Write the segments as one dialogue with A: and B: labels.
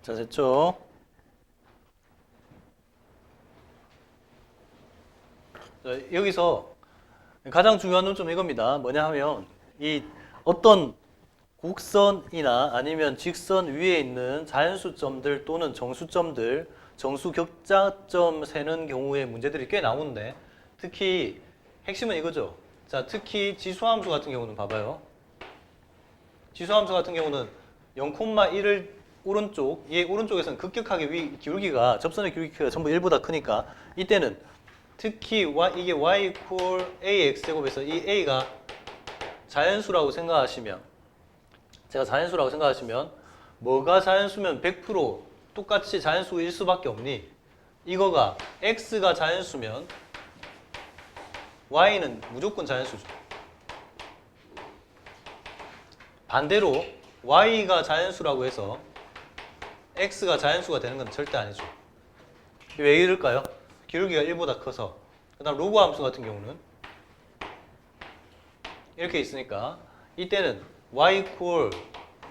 A: 자, 됐죠? 자, 여기서 가장 중요한 논점은 이겁니다. 뭐냐 하면 이 어떤 곡선이나 아니면 직선 위에 있는 자연수점들 또는 정수점들, 정수 격자점 세는 경우에 문제들이 꽤 나오는데 특히 핵심은 이거죠. 자, 특히 지수함수 같은 경우는 봐봐요. 지수함수 같은 경우는 0,1을 오른쪽, 얘 오른쪽에서는 급격하게 기울기가 접선의 기울기가 전부 1보다 크니까 이때는 특히 이게 y equal ax 제곱에서 이 a가 자연수라고 생각하시면 제가 자연수라고 생각하시면 뭐가 자연수면 100% 똑같이 자연수일 수밖에 없니? 이거가 x가 자연수면 y는 무조건 자연수죠. 반대로 y가 자연수라고 해서 x가 자연수가 되는 건 절대 아니죠. 왜 이럴까요? 기울기가 1보다 커서. 그 다음 로그 함수 같은 경우는 이렇게 있으니까 이때는 y equal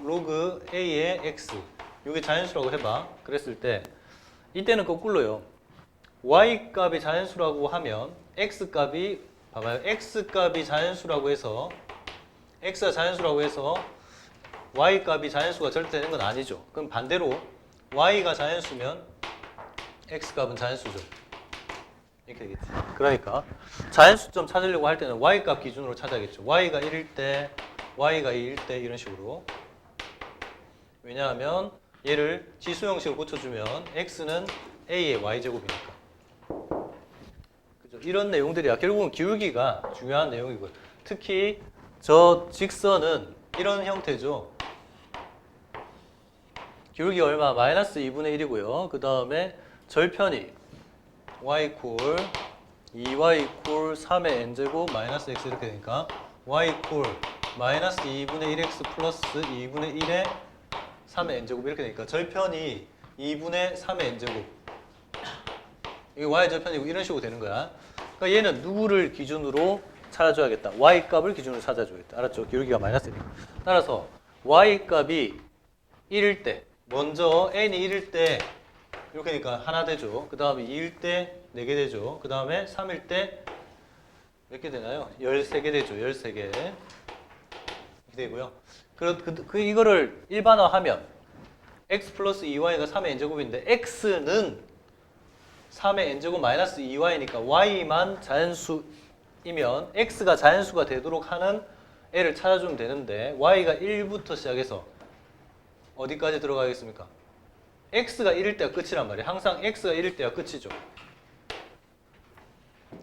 A: 로그 a의 x 이게 자연수라고 해봐. 그랬을 때 이때는 거꾸로요. y 값이 자연수라고 하면 x 값이 봐봐요. x 값이 자연수라고 해서 x가 자연수라고 해서 y 값이 자연수가 절대 되는 건 아니죠. 그럼 반대로 y가 자연수면 x 값은 자연수죠. 이렇게 되겠지. 그러니까 자연수점 찾으려고 할 때는 y 값 기준으로 찾아야겠죠. y가 1일 때, y가 2일 때 이런 식으로. 왜냐하면 얘를 지수 형식으로 고쳐주면 x는 a의 y제곱이니까. 그죠? 이런 내용들이야. 결국은 기울기가 중요한 내용이고요. 특히 저 직선은 이런 형태죠. 기울기가 얼마? 마이너스 2분의 1이고요. 그 다음에 절편이 y equal 2y equal 3의 n제곱 마이너스 x 이렇게 되니까 y equal 마이너스 2분의 1x 플러스 2분의 1의 3의 n제곱 이렇게 되니까 절편이 2분의 3의 n제곱 이게 y 절편이고 이런 식으로 되는 거야. 그러니까 얘는 누구를 기준으로 찾아줘야겠다. y 값을 기준으로 찾아줘야겠다. 알았죠? 기울기가 마이너스 1이니까. 따라서 y 값이 1일 때 먼저 n이 1일 때 이렇게 되니까 하나 되죠. 그 다음에 2일 때 4개 되죠. 그 다음에 3일 때 몇 개 되나요? 13개 되죠. 13개. 이렇게 되고요. 이거를 일반화하면 x 플러스 2y가 3의 n제곱인데 x는 3의 n제곱 마이너스 2y니까 y만 자연수이면 x가 자연수가 되도록 하는 애를 찾아주면 되는데 y가 1부터 시작해서 어디까지 들어가겠습니까? x가 1일 때가 끝이란 말이에요. 항상 x가 1일 때가 끝이죠.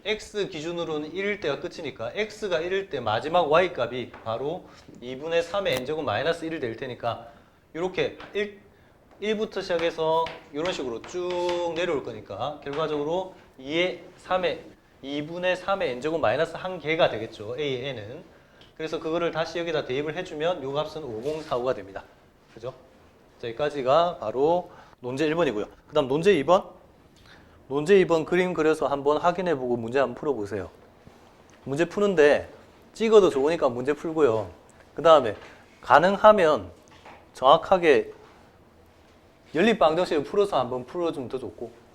A: x 기준으로는 1일 때가 끝이니까 x가 1일 때 마지막 y 값이 바로 2분의 3의 n제곱 마이너스 1이 될 테니까 이렇게 1부터 시작해서 이런 식으로 쭉 내려올 거니까 결과적으로 2분의 3의 n제곱 마이너스 1개가 되겠죠. a의 n은. 그래서 그거를 다시 여기다 대입을 해주면 요 값은 5045가 됩니다. 그죠? 자, 여기까지가 바로 논제 1번이고요. 그 다음 논제 2번. 논제 2번 그림 그려서 한번 확인해보고 문제 한번 풀어보세요. 문제 푸는데 찍어도 좋으니까 문제 풀고요. 그 다음에 가능하면 정확하게 연립방정식을 풀어서 한번 풀어주면 더 좋고.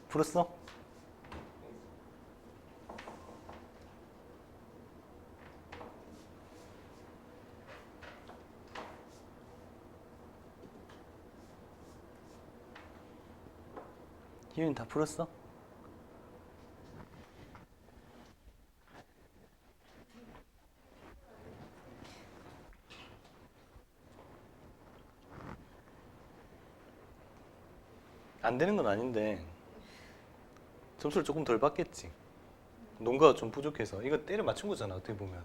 A: 풀었어? 희윤이 다 풀었어? 안 되는 건 아닌데 점수를 조금 덜 받겠지. 농가가 좀 부족해서 이거 때려 맞춘 거잖아. 어떻게 보면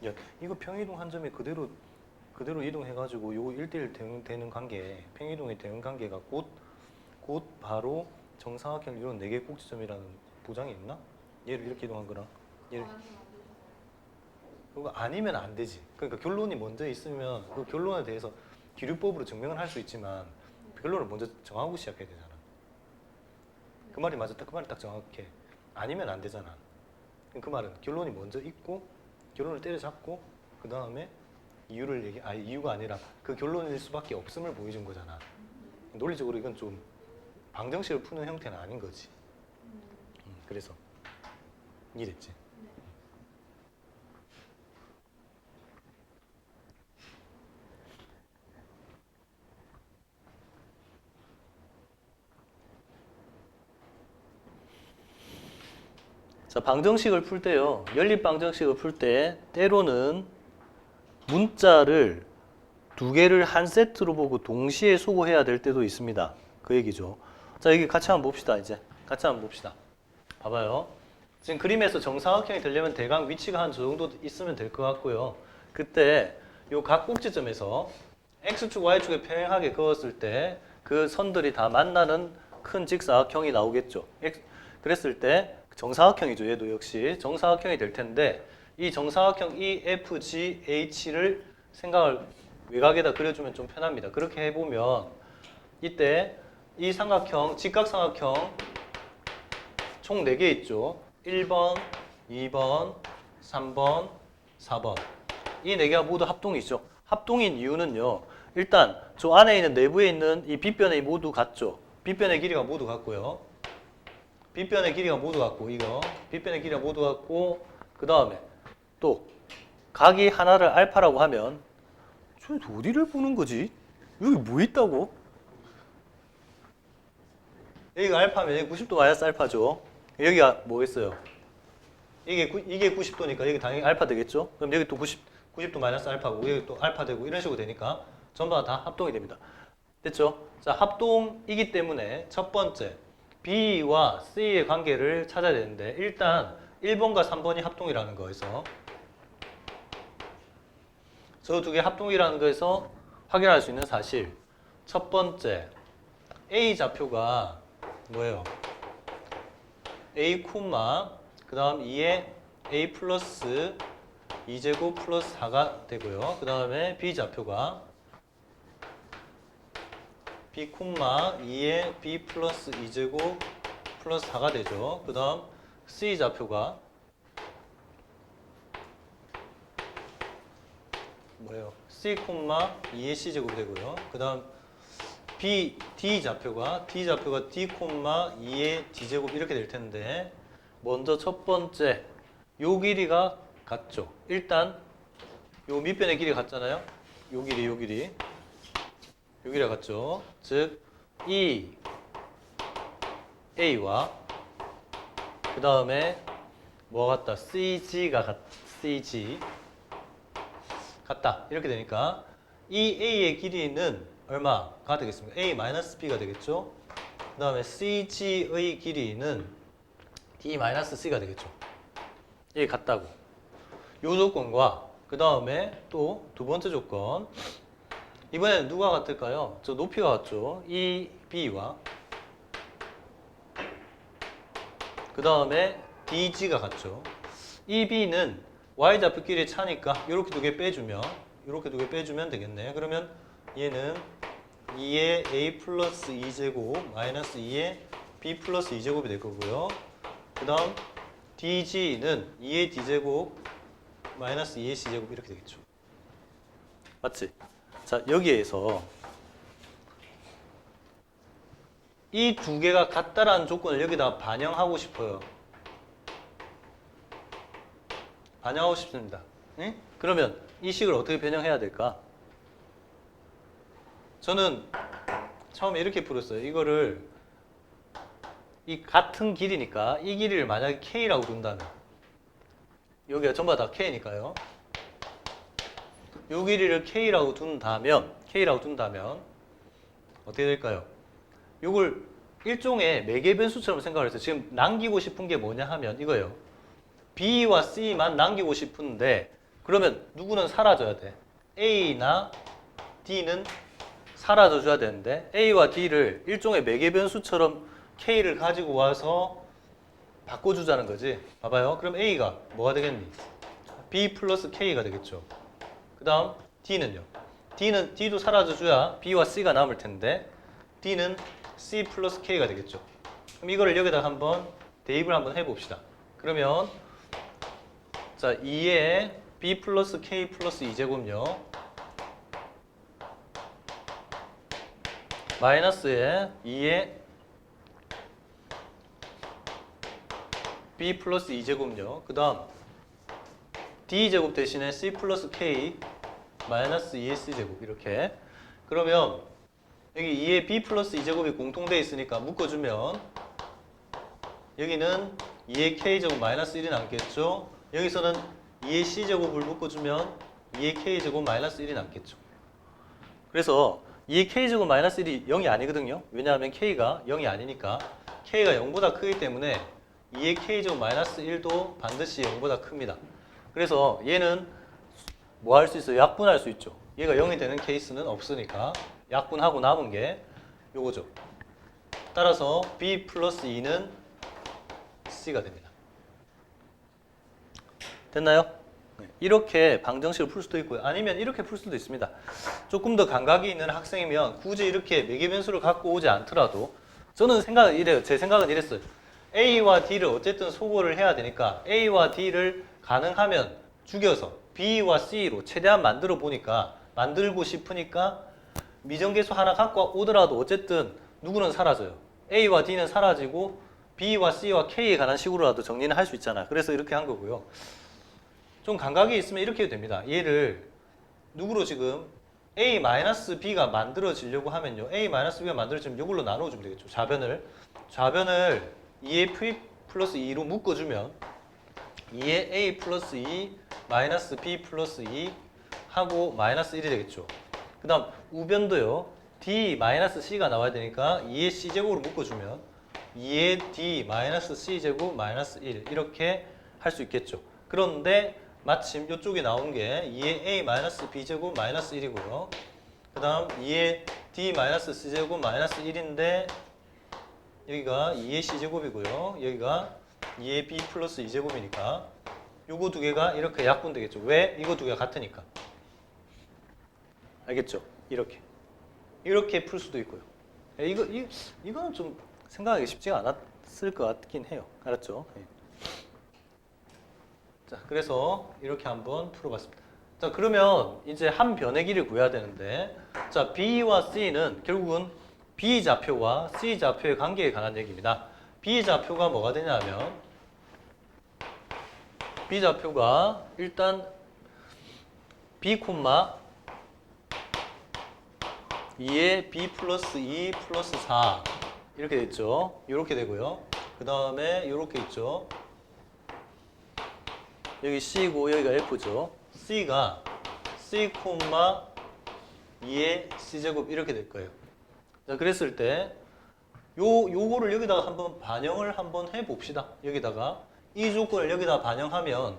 A: 야, 이거 평이동 한 점에 그대로 이동해가지고 요거 1대1 되는 관계, 평이동의 대응 관계가 곧 바로 정사각형 이론 4개 꼭지점이라는 보장이 있나? 얘를 이렇게 이동한 거랑 얘를 그거 아니면 안 되지. 그러니까 결론이 먼저 있으면 그 결론에 대해서 기류법으로 증명을 할 수 있지만 결론을 먼저 정하고 시작해야 되잖아. 그 말이 맞았다. 그 말이 딱 정확해. 아니면 안 되잖아. 그 말은 결론이 먼저 있고 결론을 때려잡고 그 다음에 이유를 이유가 아니라 그 결론일 수밖에 없음을 보여준 거잖아. 논리적으로 이건 좀 방정식을 푸는 형태는 아닌 거지. 그래서 이해됐지? 자, 방정식을 풀 때요. 연립 방정식을 풀 때 때로는 문자를 2개를 한 세트로 보고 동시에 소구해야 될 때도 있습니다. 그 얘기죠. 자, 여기 같이 한번 봅시다. 이제 같이 한번 봅시다. 봐봐요. 지금 그림에서 정사각형이 되려면 대강 위치가 한 저 정도 있으면 될 것 같고요. 그때 요 각 꼭지점에서 x축, y축에 평행하게 그었을 때 그 선들이 다 만나는 큰 직사각형이 나오겠죠. 그랬을 때 정사각형이죠. 얘도 역시 정사각형이 될 텐데 이 정사각형 EFGH를 생각을 외곽에다 그려주면 좀 편합니다. 그렇게 해보면 이때 이 삼각형, 직각삼각형 총 4개 있죠. 1번, 2번, 3번, 4번. 이 4개가 모두 합동이죠. 합동인 이유는요. 일단 저 안에 있는 내부에 있는 이 빗변이 모두 같죠. 빗변의 길이가 모두 같고요. 빗변의 길이가 모두 같고 이거 빗변의 길이가 모두 같고 그 다음에 또 각이 하나를 알파라고 하면 저 어디를 보는 거지? 여기 뭐 있다고? 여기가 알파면 여기 90도 마이너스 알파죠. 여기가 뭐겠어요? 이게 90도니까 여기 당연히 알파 되겠죠? 그럼 여기 또 90도 마이너스 알파고 여기 또 알파 되고 이런 식으로 되니까 전부 다 합동이 됩니다. 됐죠? 자, 합동이기 때문에 첫 번째 B와 C의 관계를 찾아야 되는데 일단 1번과 3번이 합동이라는 거에서 저 2개 합동이라는 거에서 확인할 수 있는 사실 첫 번째 A 좌표가 뭐예요? A 콤마 그 다음 2에 A 플러스 2제곱 플러스 4가 되고요. 그 다음에 B 좌표가 B 콤마 2에 B 플러스 2제곱 플러스 4가 되죠. 그 다음 C 좌표가 뭐예요? C 콤마 2에 C제곱이 되고요. 그 다음 D 좌표가 D 콤마 2에 D제곱 이렇게 될 텐데 먼저 첫 번째 요 길이가 같죠. 일단 요 밑변의 길이 같잖아요. 요 길이가 같죠. 즉 이 A와 그 다음에 뭐가 같다? CG 같다. 이렇게 되니까 이 A의 길이는 얼마가 되겠습니까? A-B가 되겠죠. 그 다음에 CG의 길이는 D-C가 되겠죠. 이게 같다고. 요 조건과 그 다음에 또 두 번째 조건 이번에는 누가 같을까요? 저 높이가 같죠. 이 B와 그 다음에 DG가 같죠. 이 B는 Y좌표끼리 차니까 이렇게 2개 빼주면 되겠네. 그러면 얘는 2의 A 플러스 2제곱 마이너스 2의 B 플러스 2제곱이 될 거고요. 그 다음 DG는 2의 D제곱 마이너스 2의 C제곱 이렇게 되겠죠. 맞지? 자, 여기에서 이 두 개가 같다라는 조건을 여기다 반영하고 싶어요. 반영하고 싶습니다. 응? 그러면 이 식을 어떻게 변형해야 될까? 저는 처음에 이렇게 풀었어요. 이거를 이 같은 길이니까 이 길이를 만약에 K라고 둔다면 여기가 전부 다 K니까요. 이 길이를 K라고 둔다면 어떻게 될까요? 이걸 일종의 매개 변수처럼 생각을 했어요. 지금 남기고 싶은 게 뭐냐 하면 이거예요. B와 C만 남기고 싶은데 그러면 누구는 사라져야 돼. A나 D는 사라져줘야 되는데 A와 D를 일종의 매개 변수처럼 K를 가지고 와서 바꿔주자는 거지. 봐봐요. 그럼 A가 뭐가 되겠니? B 플러스 K가 되겠죠. 그 다음 D는요. D도 사라져줘야 B와 C가 남을 텐데 D는 C 플러스 K가 되겠죠. 그럼 이거를 여기다 한번 대입을 한번 해봅시다. 그러면 자 2에 B 플러스 K 플러스 2제곱요. 마이너스에 2에 B 플러스 2제곱요. 그 다음 D제곱 대신에 C 플러스 K 마이너스 2의 C제곱 이렇게. 그러면 여기 2에 B 플러스 2제곱이 공통되어 있으니까 묶어주면 여기는 2의 K제곱 마이너스 1이 남겠죠. 여기서는 2의 C제곱을 묶어주면 2의 K제곱 마이너스 1이 남겠죠. 그래서 2의 K제곱 마이너스 1이 0이 아니거든요. 왜냐하면 K가 0이 아니니까 K가 0보다 크기 때문에 2의 K제곱 마이너스 1도 반드시 0보다 큽니다. 그래서 얘는 뭐 할 수 있어요? 약분할 수 있죠. 얘가 0이 되는 케이스는 없으니까 약분하고 남은 게 요거죠. 따라서 B 플러스 2는 C가 됩니다. 됐나요? 이렇게 방정식을 풀 수도 있고요. 아니면 이렇게 풀 수도 있습니다. 조금 더 감각이 있는 학생이면 굳이 이렇게 매개 변수를 갖고 오지 않더라도 저는 생각은 이래요. 제 생각은 이랬어요. A와 D를 어쨌든 소거를 해야 되니까 A와 D를 가능하면 죽여서 B와 C로 최대한 만들고 싶으니까 미정계수 하나 갖고 오더라도 어쨌든 누구는 사라져요. A와 D는 사라지고 B와 C와 K에 관한 식으로라도 정리는 할 수 있잖아요. 그래서 이렇게 한 거고요. 좀 감각이 있으면 이렇게 해도 됩니다. 얘를 누구로 지금 A-B가 만들어지려고 하면요. A-B가 만들어지면 이걸로 나눠주면 되겠죠. 좌변을 2의 P 플러스 2로 묶어주면 2의 A 플러스 2 마이너스 B 플러스 2 하고 마이너스 1이 되겠죠. 그 다음 우변도요. D 마이너스 C가 나와야 되니까 2의 C제곱으로 묶어주면 2의 D 마이너스 C제곱 마이너스 1 이렇게 할 수 있겠죠. 그런데 마침 이쪽에 나온 게 2의 A 마이너스 B제곱 마이너스 1이고요. 그 다음 2의 D 마이너스 C제곱 마이너스 1인데 여기가 2의 C제곱이고요. 여기가 2의 B 플러스 2제곱이니까 요거 두 개가 이렇게 약분되겠죠. 왜? 이거 두 개가 같으니까. 알겠죠? 이렇게 풀 수도 있고요. 이거는 좀 생각하기 쉽지가 않았을 것 같긴 해요. 알았죠? 네. 자, 그래서 이렇게 한번 풀어봤습니다. 자, 그러면 이제 한 변의 길을 구해야 되는데, 자, B와 C는 결국은 B 좌표와 C 좌표의 관계에 관한 얘기입니다. B 좌표가 뭐가 되냐면, B 좌표가 일단 B, 2에 B 플러스 2 플러스 4 이렇게 됐죠. 이렇게 되고요. 그 다음에 이렇게 있죠. 여기 C고 여기가 F죠. C가 C, 2의 C제곱 이렇게 될 거예요. 자, 그랬을 때 요거를 여기다가 한번 반영을 한번 해봅시다. 여기다가 이 조건을 여기다 반영하면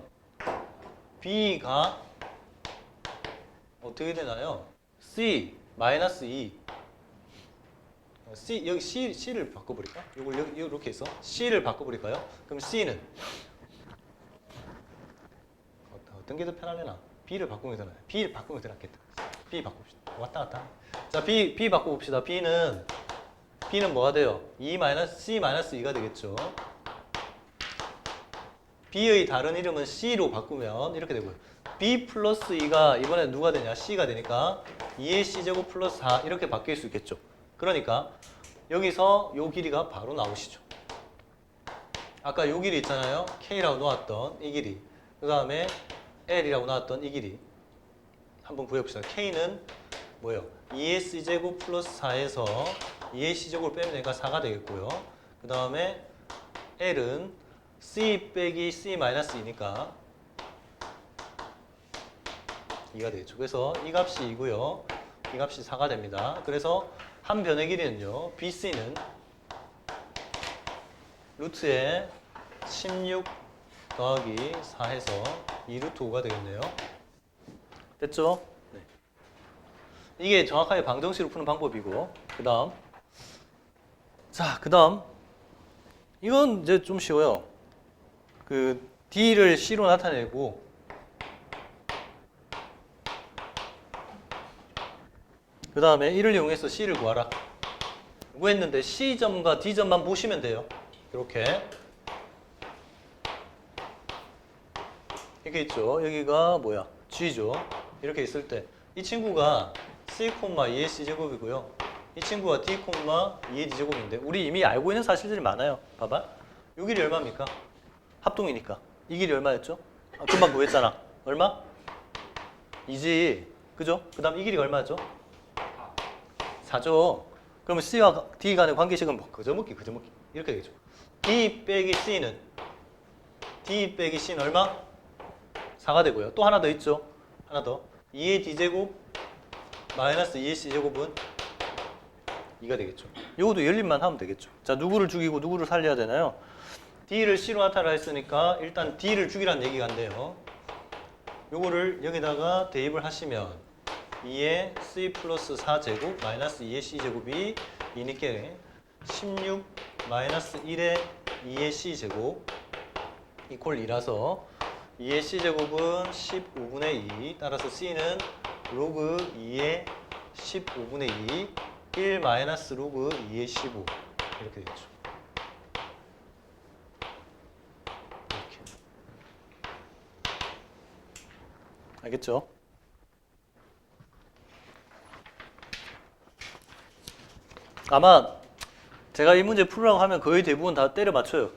A: B가 어떻게 되나요? C 마이너스 2 C 여기 C를 바꿔버릴까? 요걸 여기 이렇게 해서 C를 바꿔버릴까요? 그럼 C는 어떤 게 더 편하려나? B를 바꾸는 게 더 나아요. B를 바꾸는 게 더 낫겠다. B 바꿉시다. 왔다 갔다. 자, B 바꿔봅시다. B는 뭐가 돼요? 2 마이너스 C 마이너스 2가 되겠죠. B의 다른 이름은 C로 바꾸면 이렇게 되고요. B 플러스 2가 이번에 누가 되냐? C가 되니까 2의 C제곱 플러스 4 이렇게 바뀔 수 있겠죠. 그러니까 여기서 요 길이가 바로 나오시죠. 아까 요 길이 있잖아요. K라고 놓았던 이 길이. 그 다음에 L이라고 나왔던 이 길이. 한번 구해봅시다. K는 뭐예요? 2S제곱 플러스 4에서 2Ac제곱을 빼면 되니까 4가 되겠고요. 그 다음에 L은 C 빼기 C 마이너스 2니까 2가 되겠죠. 그래서 이 값이 2고요. 이 값이 4가 됩니다. 그래서 한 변의 길이는요. BC는 루트에 16 더하기 4 해서 2 루트 5가 되겠네요. 됐죠? 네. 이게 정확하게 방정식으로 푸는 방법이고, 그 다음. 자, 그 다음. 이건 이제 좀 쉬워요. 그 D를 C로 나타내고, 그 다음에 이를 이용해서 C를 구하라. 구했는데 C점과 D점만 보시면 돼요. 이렇게. 이렇게 있죠. 여기가 뭐야? G죠. 이렇게 있을 때 이 친구가 C, 2AC 제곱이고요. 이 친구가 D, 2AD 제곱인데 우리 이미 알고 있는 사실들이 많아요. 봐봐. 이 길이 얼마입니까? 합동이니까. 이 길이 얼마였죠? 아, 금방 구했잖아. 얼마? 2지. 그죠? 그 다음 이 길이가 얼마죠? 4죠. 그러면 C와 D 간의 관계식은 뭐 그저먹기 이렇게 되겠죠. D 빼기 C는 얼마? 4가 되고요. 또 하나 더 있죠. 하나 더. 2의 D제곱 마이너스 2의 C제곱은 2가 되겠죠. 이것도 연립만 하면 되겠죠. 자, 누구를 죽이고 누구를 살려야 되나요? D를 C로 나타내라 했으니까 일단 D를 죽이라는 얘기가 안 돼요. 요거를 여기다가 대입을 하시면 2의 C 플러스 4제곱 마이너스 2의 C제곱이 2니까 16 마이너스 1의 2의 C제곱 이퀄 2라서 2의 C제곱은 15분의 2 따라서 C는 로그 2의 15분의 2 1 마이너스 로그 2의 15 이렇게 되겠죠. 이렇게. 알겠죠? 아마 제가 이 문제 풀으라고 하면 거의 대부분 다 때려 맞춰요.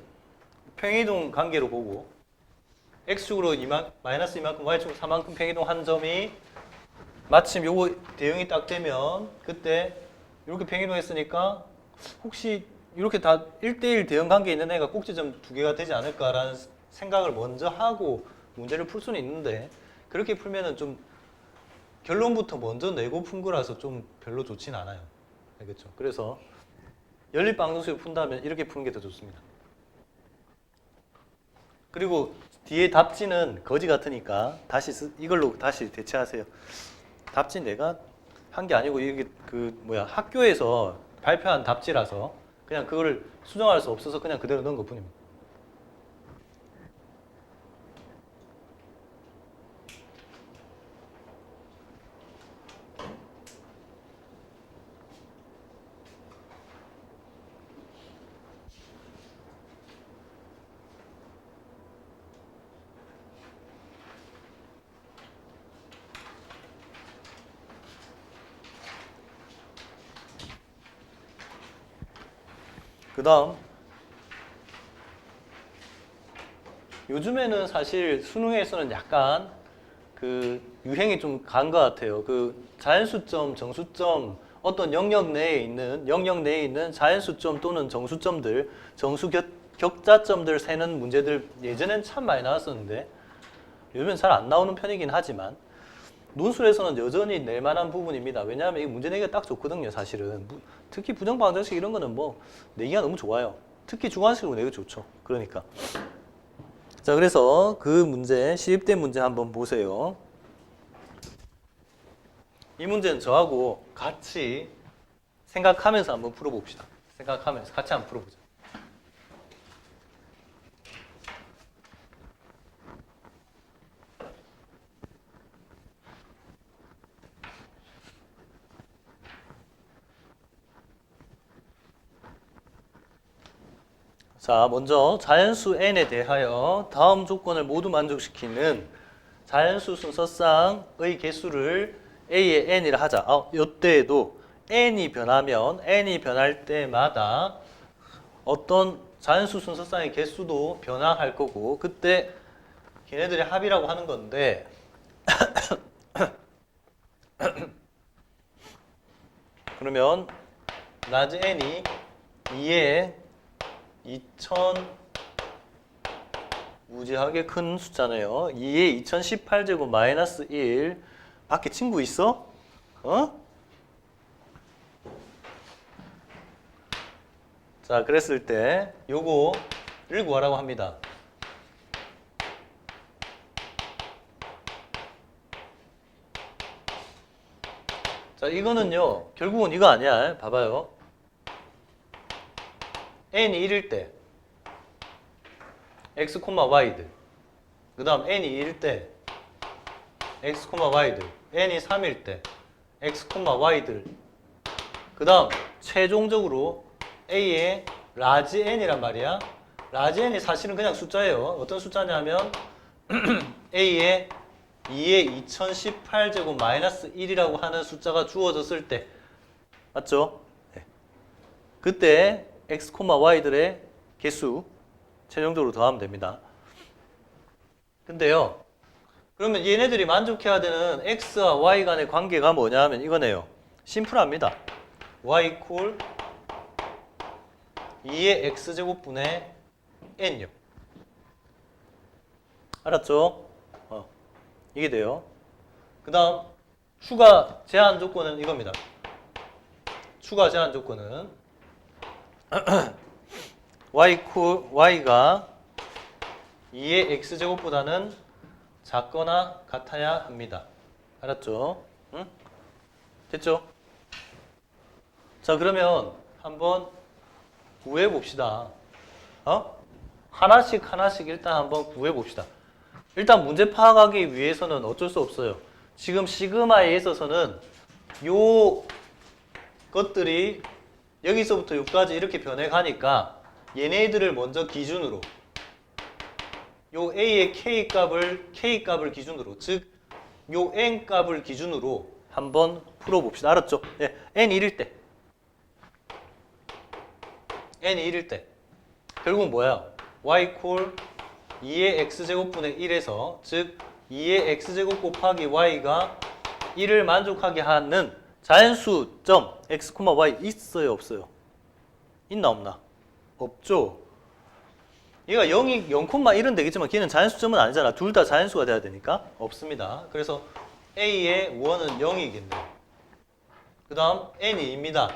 A: 평이동 관계로 보고 x축으로 마이너스 이만큼, y축으로 4만큼 평이동 한 점이 마침 요거 대응이 딱 되면 그때 이렇게 평이동 했으니까 혹시 이렇게 다 1대1 대응 관계에 있는 애가 꼭지점 2개가 되지 않을까라는 생각을 먼저 하고 문제를 풀 수는 있는데 그렇게 풀면은 좀 결론부터 먼저 내고 푼 거라서 좀 별로 좋진 않아요. 알겠죠? 그래서 연립방정식을 푼다면 이렇게 푸는 게 더 좋습니다. 그리고 뒤에 답지는 거지 같으니까 이걸로 다시 대체하세요. 답지 내가 한 게 아니고 이게 학교에서 발표한 답지라서 그냥 그거를 수정할 수 없어서 그냥 그대로 넣은 것뿐입니다. 그 다음 요즘에는 사실 수능에서는 약간 그 유행이 좀 간 것 같아요. 그 자연수점, 정수점 어떤 영역 내에 있는 자연수점 또는 정수점들, 격자점들 세는 문제들 예전엔 참 많이 나왔었는데 요즘엔 잘 안 나오는 편이긴 하지만 논술에서는 여전히 낼 만한 부분입니다. 왜냐하면 이 문제 내기가 딱 좋거든요, 사실은. 특히 부정방정식 이런 거는 뭐 내기가 너무 좋아요. 특히 주관식으로 내기 좋죠. 그러니까. 자, 그래서 그 문제, 시입된 문제 한번 보세요. 이 문제는 저하고 같이 생각하면서 한번 풀어봅시다. 생각하면서 같이 한번 풀어보자. 자, 먼저 자연수 n에 대하여 다음 조건을 모두 만족시키는 자연수 순서쌍의 개수를 a의 n이라 하자. 이때에도 n이 변할 때마다 어떤 자연수 순서상의 개수도 변화할 거고 그때 걔네들의 합이라고 하는 건데 그러면 라지 n이 2에 2000 무지하게 큰 숫자네요. 2에 2018제곱 마이너스 1 밖에 친구 있어? 어? 자, 그랬을 때 요거를 구하라고 합니다. 자, 이거는요. 결국은 이거 아니야. 봐봐요. n이 1일 때 x, y들. 그 다음 n이 2일 때 x, y들. n이 3일 때 x, y들. 그 다음 최종적으로 a의 라지 n이란 말이야. 라지 n이 사실은 그냥 숫자예요. 어떤 숫자냐면 a의 2의 2018제곱 마이너스 1이라고 하는 숫자가 주어졌을 때 맞죠? 네. 그때 x, y들의 개수 최종적으로 더하면 됩니다. 근데요. 그러면 얘네들이 만족해야 되는 x와 y 간의 관계가 뭐냐 하면 이거네요. 심플합니다. y 이퀄 2의 x제곱분의 n요. 알았죠? 이게 돼요. 그 다음 추가 제한 조건은 이겁니다. 추가 제한 조건은 y가 2의 x제곱보다는 작거나 같아야 합니다. 알았죠? 응? 됐죠? 자, 그러면 한번 구해봅시다. 하나씩 일단 한번 구해봅시다. 일단 문제 파악하기 위해서는 어쩔 수 없어요. 지금 시그마에 있어서는 요 것들이 여기서부터 여기까지 이렇게 변해가니까 얘네들을 먼저 기준으로 요 A의 K값을 기준으로 즉 요 N값을 기준으로 한번 풀어봅시다. 알았죠? 네, N 1일 때 N이 1일 때 결국은 뭐야? Y 이퀄 2의 X제곱분의 1에서 즉 2의 X제곱 곱하기 Y가 1을 만족하게 하는 자연수 점 X, Y 있어요? 없어요? 있나 없나? 없죠? 얘가 0,1은 되겠지만 걔는 자연수점은 아니잖아. 둘 다 자연수가 돼야 되니까 없습니다. 그래서 A의 원은 0이겠네. 그 다음 N이 2입니다.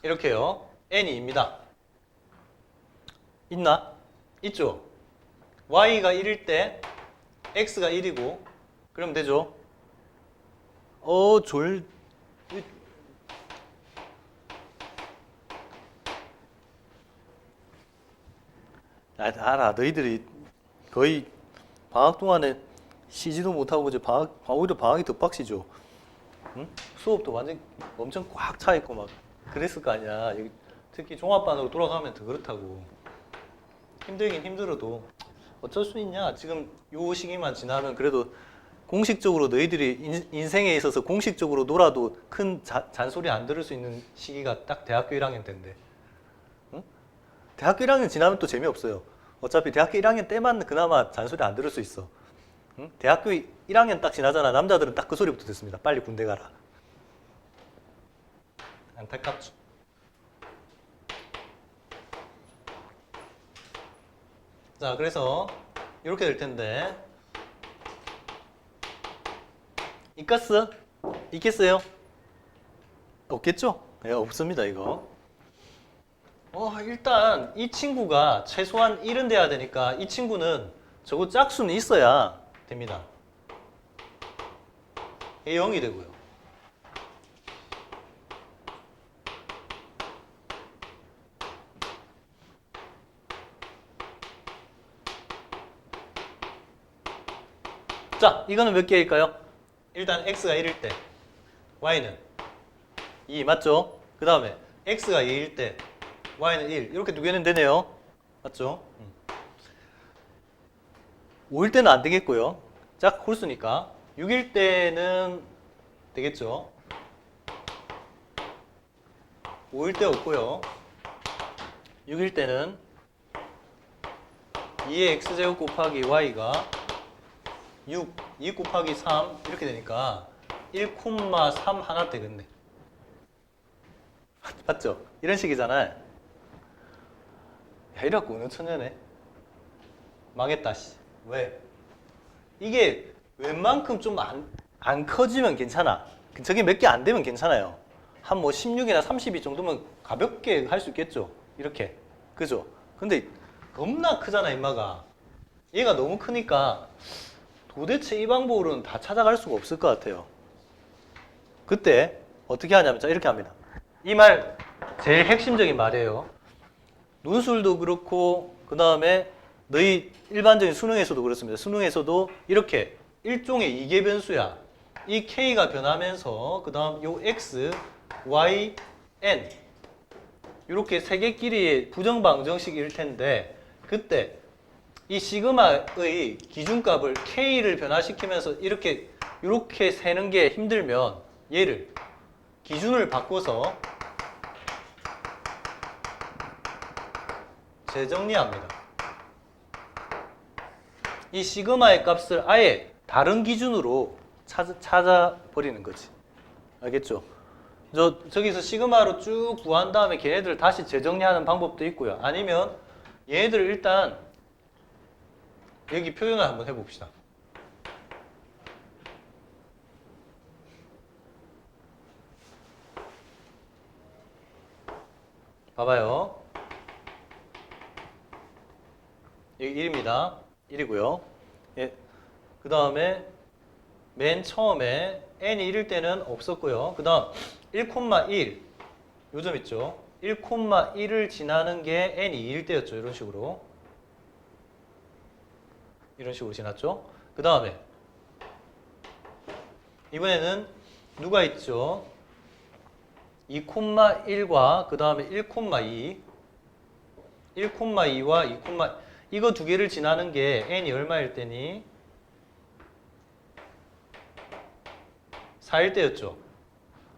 A: 이렇게요. N이 2입니다. 있나? 있죠? Y가 1일 때 X가 1이고 그러면 되죠? 알아. 너희들이 거의 방학 동안에 쉬지도 못하고 이제 오히려 방학이 더 빡시죠. 응? 수업도 완전 엄청 꽉 차 있고 막 그랬을 거 아니야. 특히 종합반으로 돌아가면 더 그렇다고. 힘들긴 힘들어도 어쩔 수 있냐. 지금 요 시기만 지나면 그래도 공식적으로 너희들이 인생에 있어서 공식적으로 놀아도 큰 잔소리 안 들을 수 있는 시기가 딱 대학교 1학년 때인데. 응? 대학교 1학년 지나면 또 재미없어요. 어차피 대학교 1학년 때만 그나마 잔소리 안 들을 수 있어. 응? 대학교 1학년 딱 지나잖아. 남자들은 딱 그 소리부터 듣습니다. 빨리 군대 가라. 안타깝죠. 자, 그래서 이렇게 될 텐데 이가스 있겠어요? 없겠죠? 네, 없습니다 이거. 일단 이 친구가 최소한 1은 돼야 되니까 이 친구는 저거 짝수는 있어야 됩니다. 얘 0이 되고요. 자, 이거는 몇 개일까요? 일단 x가 1일 때 y는 2 맞죠? 그 다음에 x가 2일 때 y는 1 이렇게 두 개는 되네요. 맞죠? 5일 때는 안 되겠고요. 짝 홀수니까. 6일 때는 되겠죠. 5일 때 없고요. 6일 때는 2의 x제곱 곱하기 y가 6, 2 곱하기 3 이렇게 되니까 1,3 하나 되겠네. 맞죠? 이런 식이잖아요. 야, 이래갖고 어느 천년에 망했다 씨. 왜? 이게 웬만큼 좀 안 커지면 괜찮아. 저게 몇 개 안 되면 괜찮아요. 한 뭐 16이나 32 정도면 가볍게 할 수 있겠죠. 이렇게. 그죠? 근데 겁나 크잖아, 임마가. 얘가 너무 크니까 도대체 이 방법으로는 다 찾아갈 수가 없을 것 같아요. 그때 어떻게 하냐면 자, 이렇게 합니다. 이 말 제일 핵심적인 말이에요. 논술도 그렇고 그 다음에 너희 일반적인 수능에서도 그렇습니다. 수능에서도 이렇게 일종의 이계 변수야. 이 k가 변하면서 그 다음 요 x, y, n 이렇게 세 개끼리의 부정방정식일 텐데 그때 이 시그마의 기준값을 k를 변화시키면서 이렇게 세는 게 힘들면 얘를 기준을 바꿔서 재정리합니다. 이 시그마의 값을 아예 다른 기준으로 찾아버리는 거지. 알겠죠? 저기서 시그마로 쭉 구한 다음에 걔네들을 다시 재정리하는 방법도 있고요. 아니면 얘네들을 일단 여기 표현을 한번 해봅시다. 봐봐요. 여기 1입니다. 1이고요. 예. 그 다음에 맨 처음에 n이 1일 때는 없었고요. 그 다음 1,1 요점 있죠. 1,1을 지나는 게 n이 2일 때였죠. 이런 식으로 지났죠. 그 다음에 이번에는 누가 있죠? 2,1과 그 다음에 1,2 1,2와 2, 이거 두 개를 지나는 게 n이 얼마일 때니? 4일 때였죠.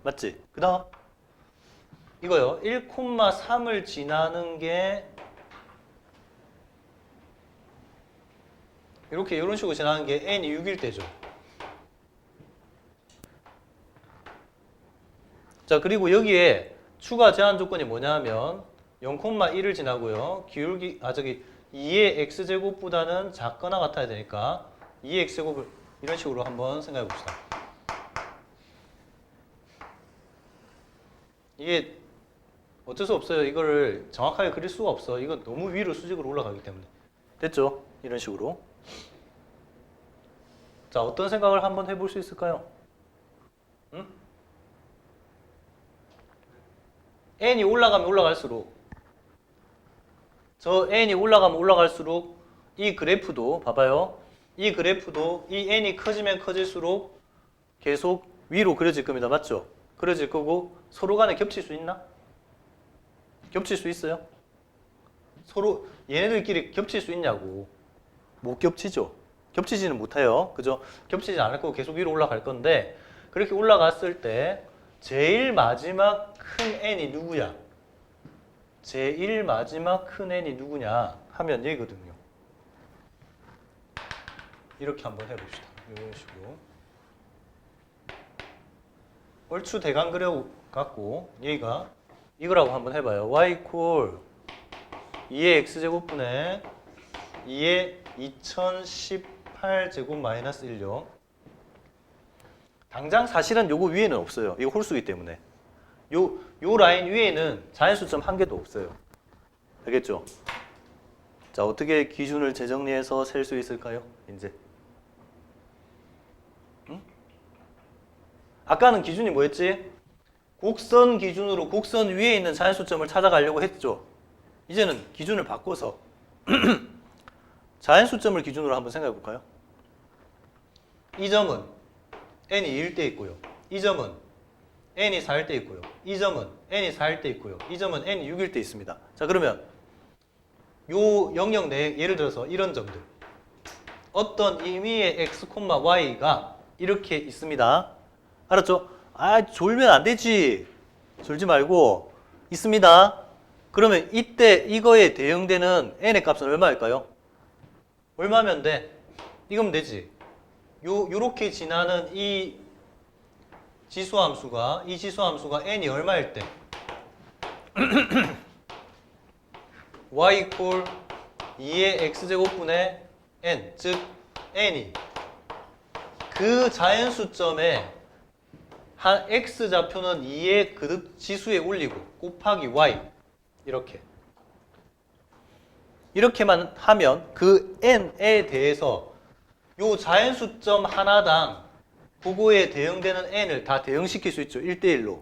A: 맞지? 그 다음 이거요. 1,3을 지나는 게 이렇게 이런 식으로 지나는 게 n이 6일 때죠. 자, 그리고 여기에 추가 제한 조건이 뭐냐면 0,1을 지나고요. 기울기 2의 x제곱보다는 작거나 같아야 되니까 2의 x제곱을 이런 식으로 한번 생각해 봅시다. 이게 어쩔 수 없어요. 이거를 정확하게 그릴 수가 없어. 이건 너무 위로 수직으로 올라가기 때문에. 됐죠? 이런 식으로. 자, 어떤 생각을 한번 해볼 수 있을까요? 응? n이 올라가면 올라갈수록 n이 올라가면 올라갈수록 이 그래프도 봐봐요. 이 그래프도 이 n이 커지면 커질수록 계속 위로 그려질 겁니다. 맞죠? 그려질 거고 서로 간에 겹칠 수 있나? 겹칠 수 있어요? 서로 얘네들끼리 겹칠 수 있냐고. 못 겹치죠. 겹치지는 못해요. 그죠? 겹치지 않을 거고 계속 위로 올라갈 건데 그렇게 올라갔을 때 제일 마지막 큰 n이 누구야? 제일 마지막 큰 n이 누구냐 하면 얘거든요. 이렇게 한번 해봅시다. 이런 식으로. 얼추 대강 그려갖고 얘가 이거라고 한번 해봐요. y equal 2의 x제곱분의 2의 2018제곱 마이너스 1요. 당장 사실은 요거 위에는 없어요. 이거 홀수기 때문에. 요 라인 위에는 자연수점 한 개도 없어요. 알겠죠? 자, 어떻게 기준을 재정리해서 셀 수 있을까요? 이제. 응? 아까는 기준이 뭐였지? 곡선 기준으로 곡선 위에 있는 자연수점을 찾아가려고 했죠. 이제는 기준을 바꿔서 자연수점을 기준으로 한번 생각해 볼까요? 이 점은 n이 2일 때 있고요. 이 점은 n이 4일 때 있고요. 이 점은 n이 4일 때 있고요. 이 점은 n이 6일 때 있습니다. 자, 그러면 요 영역 내에 예를 들어서 이런 점들 어떤 의미의 x, y가 이렇게 있습니다. 알았죠? 아, 졸면 안 되지. 졸지 말고 있습니다. 그러면 이때 이거에 대응되는 n의 값은 얼마일까요? 얼마면 돼? 이거면 되지. 요렇게 지나는 이 지수함수가 n이 얼마일 때? y 이퀄 2의 x제곱분의 n, 즉 n이 그 자연수점에 한 x좌표는 2의 그 지수에 올리고 곱하기 y 이렇게만 하면 그 n에 대해서 요 자연수점 하나당 그거에 대응되는 n을 다 대응시킬 수 있죠. 1대1로.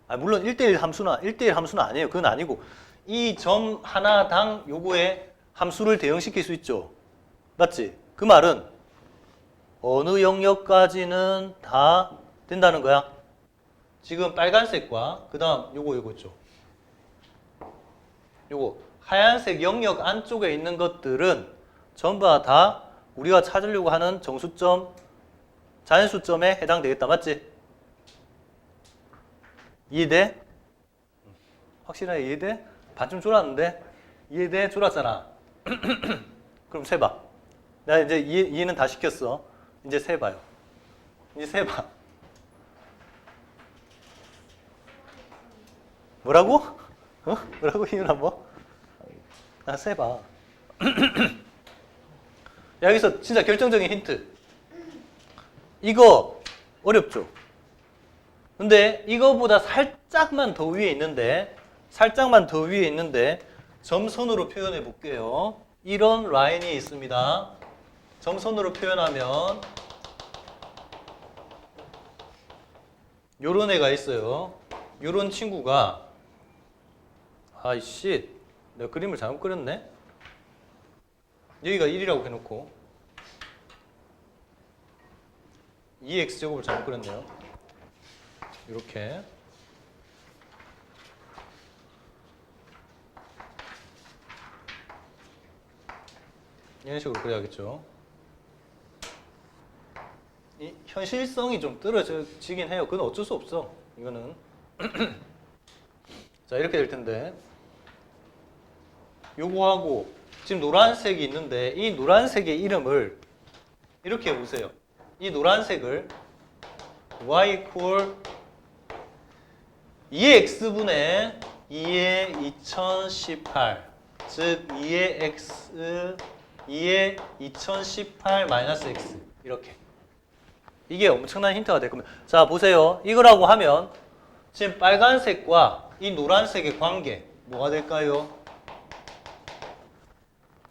A: 아, 물론 1대1 함수는 아니에요. 그건 아니고 이 점 하나당 요거에 함수를 대응시킬 수 있죠. 맞지? 그 말은 어느 영역까지는 다 된다는 거야. 지금 빨간색과 그 다음 요거 있죠. 요거 하얀색 영역 안쪽에 있는 것들은 전부 다 우리가 찾으려고 하는 정수점, 자연수점에 해당되겠다. 맞지? 이해돼? 확실하게 이해돼? 반쯤 졸았는데? 이해돼? 졸았잖아. 그럼 세봐. 내가 이제 이해는 다 시켰어. 이제 세봐요. 이제 세봐. 뭐라고? 어? 뭐라고 이유나 뭐? 나 세봐. 여기서 진짜 결정적인 힌트. 이거 어렵죠? 근데 이거보다 살짝만 더 위에 있는데 점선으로 표현해 볼게요. 이런 라인이 있습니다. 점선으로 표현하면 요런 애가 있어요. 요런 친구가 아이씨 내가 그림을 잘못 그렸네. 여기가 1이라고 해놓고 2x제곱을 잘못 그렸네요. 이렇게 이런 식으로 그려야겠죠. 이 현실성이 좀 떨어지긴 해요. 그건 어쩔 수 없어. 이거는 자 이렇게 될 텐데 요거하고 지금 노란색이 있는데 이 노란색의 이름을 이렇게 해보세요. 이 노란색을 y 이퀄 2의 x분의 2의 2018 즉 2의 x 2의 2018 마이너스 x 이렇게 이게 엄청난 힌트가 될 겁니다. 자 보세요. 이거라고 하면 지금 빨간색과 이 노란색의 관계 뭐가 될까요?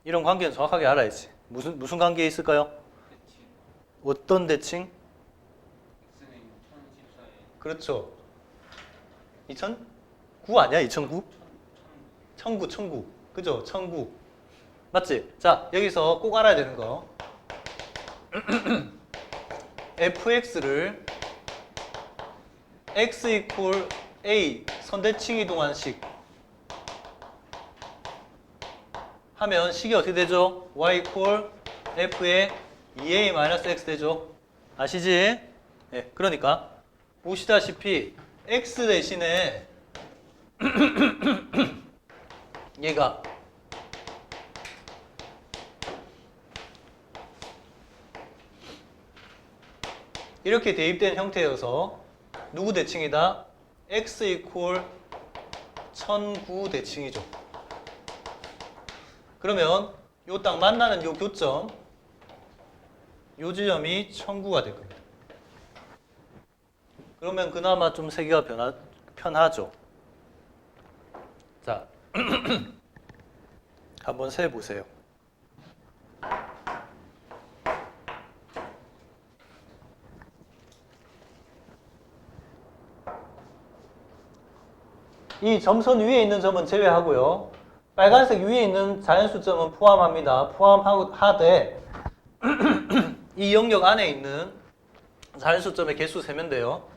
A: 이런 관계는 정확하게 알아야지. 무슨 관계에 있을까요? 어떤 대칭? 그렇죠. 2009 아니야? 2009? 1900. 그죠? 1900. 맞지? 자, 여기서 꼭 알아야 되는 거. fx를 x 이퀄 a 선대칭 이동한식 하면 식이 어떻게 되죠? y 이퀄 f의 2a-x 되죠? 아시지? 네, 그러니까 보시다시피 x 대신에 얘가 이렇게 대입된 형태여서 누구 대칭이다? x 이퀄 1009 대칭이죠. 그러면 요 딱 만나는 요 교점 요 지점이 1009가 될 겁니다. 그러면 그나마 좀 세기가 편하죠. 자, 한번 세보세요. 이 점선 위에 있는 점은 제외하고요. 빨간색 위에 있는 자연수점은 포함합니다. 포함하되 이 영역 안에 있는 자연수점의 개수 세면 돼요.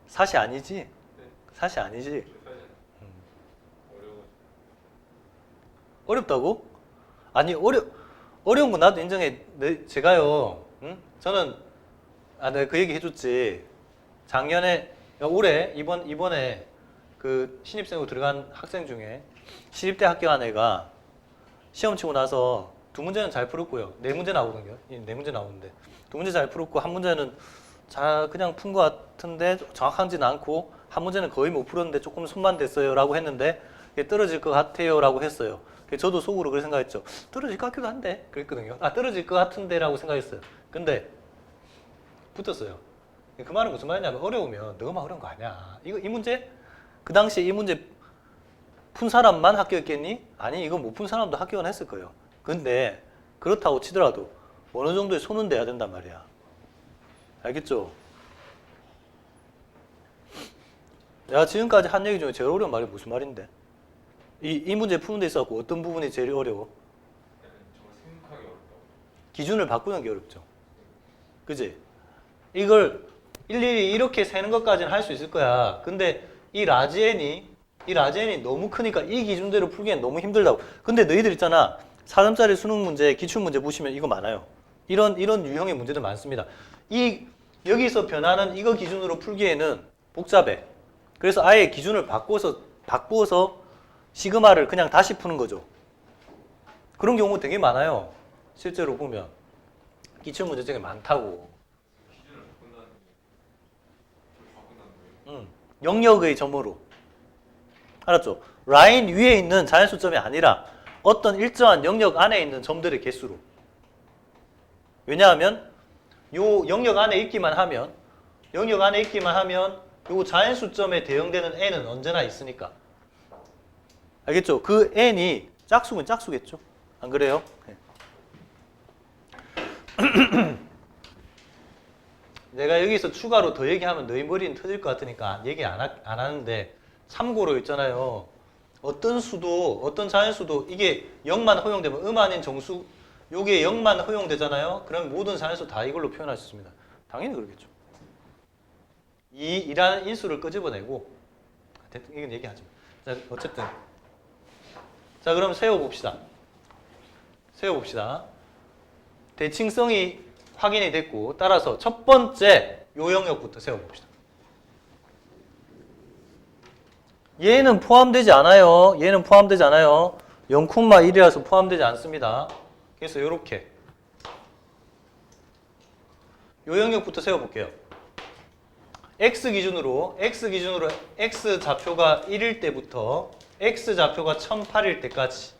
A: 사시 아니지? 사시 아니지? 어렵다고? 아니 어려운 거 나도 인정해. 제가요. 응? 저는 내가 그 얘기 해줬지. 작년에 올해 이번에 그 신입생으로 들어간 학생 중에 신입대 합격한 애가 시험 치고 나서 두 문제는 잘 풀었고요. 네 문제 나오거든요. 네 문제 나오는데 두 문제 잘 풀었고 한 문제는 그냥 푼 것 같은데 정확하지는 않고 한 문제는 거의 못 풀었는데 조금 손만 댔어요라고 했는데 떨어질 것 같아요라고 했어요. 저도 속으로 그렇게 생각했죠. 떨어질 것 같기도 한데 그랬거든요. 떨어질 것 같은데라고 생각했어요. 근데 붙었어요. 그 말은 무슨 말이냐면 어려우면 너만 어려운 거 아니야. 이 문제 그 당시에 이 문제 푼 사람만 합격했겠니? 아니 이거 못 푼 사람도 합격은 했을 거예요. 근데 그렇다고 치더라도 어느 정도의 손은 대야 된단 말이야. 알겠죠? 내가 지금까지 한 얘기 중에 제일 어려운 말이 무슨 말인데? 이 문제 푸는 데 있어서 어떤 부분이 제일 어려워? 기준을 바꾸는 게 어렵죠. 그지? 이걸 일일이 이렇게 세는 것까지는 할 수 있을 거야. 근데 이 라지엔이 너무 크니까 이 기준대로 풀기엔 너무 힘들다고. 근데 너희들 있잖아. 4점짜리 수능 문제, 기출문제 보시면 이거 많아요. 이런 유형의 문제들 많습니다. 여기서 변하는 이거 기준으로 풀기에는 복잡해. 그래서 아예 기준을 바꾸어서 시그마를 그냥 다시 푸는 거죠. 그런 경우 되게 많아요. 실제로 보면. 기출문제 중에 많다고. 영역의 점으로. 알았죠? 라인 위에 있는 자연수점이 아니라 어떤 일정한 영역 안에 있는 점들의 개수로. 왜냐하면 요 영역 안에 있기만 하면 요 자연수점에 대응되는 n은 언제나 있으니까. 알겠죠? 그 n이 짝수면 짝수겠죠? 안 그래요? 네. 내가 여기서 추가로 더 얘기하면 너희 머리는 터질 것 같으니까 얘기 안 하는데 참고로 있잖아요. 어떤 자연수도 이게 0만 허용되면 아닌 정수 요게 0만 허용되잖아요. 그럼 모든 자연수 다 이걸로 표현할 수 있습니다. 당연히 그러겠죠. 이라는 인수를 끄집어내고 이건 얘기하지 마. 자, 어쨌든 자 그럼 세워봅시다. 대칭성이 확인이 됐고 따라서 첫 번째 요 영역부터 세워봅시다. 얘는 포함되지 않아요. 0,1이라서 포함되지 않습니다. 그래서 요렇게 요 영역부터 세워볼게요. x 기준으로 x 좌표가 1일 때부터 x 좌표가 1008일 때까지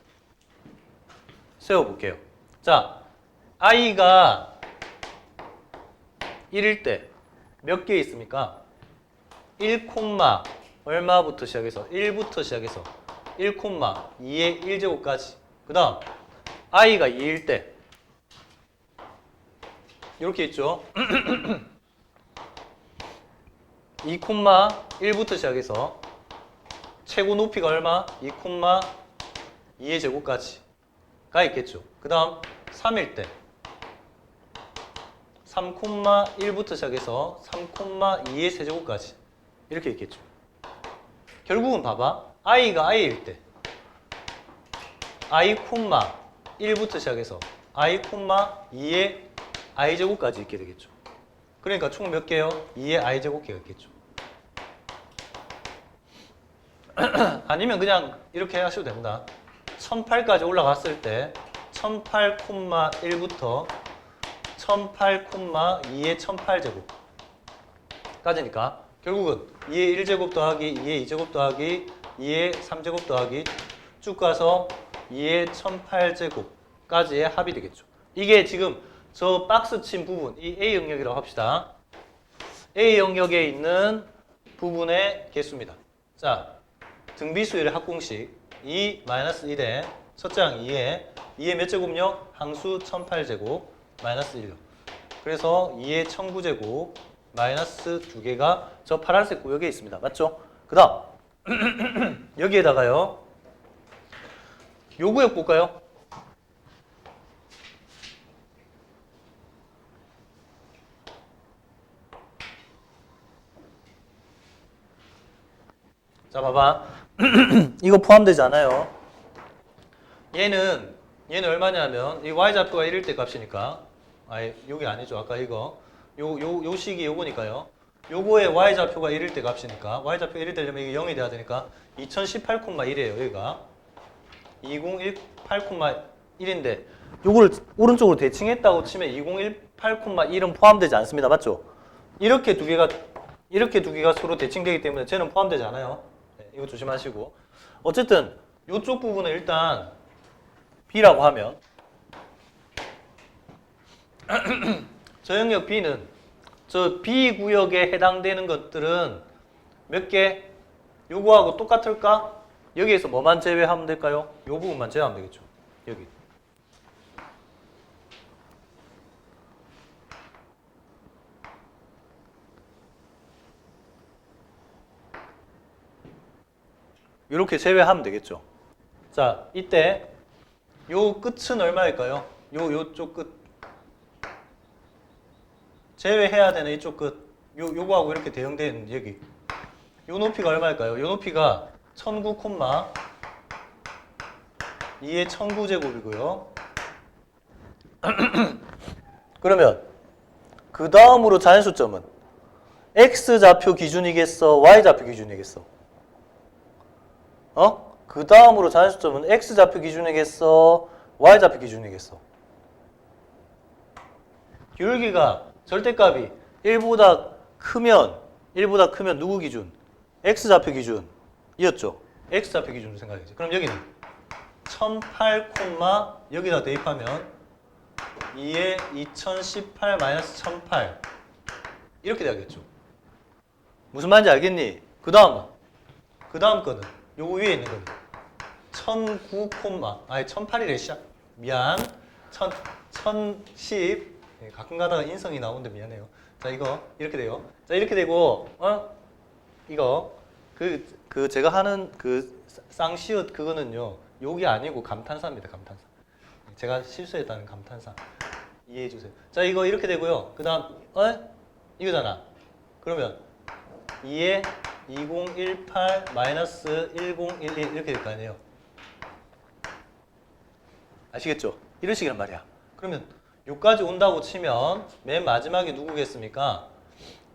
A: 세워볼게요. 자, i가 1일 때 몇 개 있습니까? 1, 얼마부터 시작해서 1부터 시작해서 1,2의 1제곱까지. 그 다음 i가 2일 때 이렇게 있죠. 2,1부터 시작해서 최고 높이가 얼마? 2,2의 제곱까지가 있겠죠. 그 다음 3일 때 3,1부터 시작해서 3,2의 세제곱까지 이렇게 있겠죠. 결국은 봐봐. i가 i일 때 i,1부터 시작해서 i,2의 i제곱까지 있게 되겠죠. 그러니까 총 몇 개요? 2의 i제곱개가 있겠죠. 아니면 그냥 이렇게 하셔도 됩니다. 1008까지 올라갔을 때 1008,1부터 1008,2의 1008제곱까지니까 결국은 2의 1제곱 더하기 2의 2제곱 더하기 2의 3제곱 더하기 쭉 가서 2의 1008제곱까지의 합이 되겠죠. 이게 지금 저 박스 친 부분, 이 A 영역이라고 합시다. A 영역에 있는 부분의 개수입니다. 자, 등비수열의 합공식 2-1에 첫째 항 2의 몇 제곱요? 항수 1008제곱 마이너스 1요. 그래서 2의 1009제곱 마이너스 2개가 저 파란색 구역에 있습니다. 맞죠? 그 다음 여기에다가요. 요 구역 볼까요? 자, 봐봐. 이거 포함되지 않아요. 얘는 얼마냐면 이 y좌표가 1일 때 값이니까 아예 여기 아니죠. 아까 이거 요 식이 요거니까요. 요거의 y좌표가 1일 때 값이니까 y좌표 1일 되려면 이게 0이 돼야 되니까 2018,1이에요. 여기가 2018,1인데 요거를 오른쪽으로 대칭했다고 치면 2018,1은 포함되지 않습니다. 맞죠? 이렇게 두 개가 서로 대칭되기 때문에 쟤는 포함되지 않아요. 네, 이거 조심하시고. 어쨌든 이쪽 부분은 일단 B라고 하면 저 영역 B는 저 B 구역에 해당되는 것들은 몇 개? 요거하고 똑같을까? 여기에서 뭐만 제외하면 될까요? 요 부분만 제외하면 되겠죠. 여기. 이렇게 제외하면 되겠죠. 자, 이때 요 끝은 얼마일까요? 요쪽 끝. 제외해야 되는 이쪽 끝. 요거하고 이렇게 대응된 여기. 요 높이가 얼마일까요? 요 높이가 1009, 2의 1009제곱이고요. 그러면 그 다음으로 자연수점은 X좌표 기준이겠어? Y좌표 기준이겠어? 그 다음으로 자연수점은 X좌표 기준이겠어? Y좌표 기준이겠어? 기울기가 절대값이 1보다 크면 누구 기준? X좌표 기준이었죠? X좌표 기준으로 생각해야지. 그럼 여기는 1008, 여기다 대입하면 2에 2018-1008 이렇게 돼야겠죠. 무슨 말인지 알겠니? 그 다음 거는 요거 위에 있는 거는 1009, 1008이래 시작. 미안. 1010 가끔 가다가 인성이 나오는데 미안해요. 자, 이거 이렇게 돼요. 자, 이렇게 되고 이거 그 제가 하는 그 쌍시읒 그거는요. 욕이 아니고 감탄사입니다. 감탄사. 제가 실수했다는 감탄사. 이해해 주세요. 자, 이거 이렇게 되고요. 그다음 이거잖아. 그러면 2에 2018-1011 이렇게 될 거 아니에요. 아시겠죠? 이런 식이란 말이야. 그러면 요까지 온다고 치면 맨 마지막에 누구겠습니까?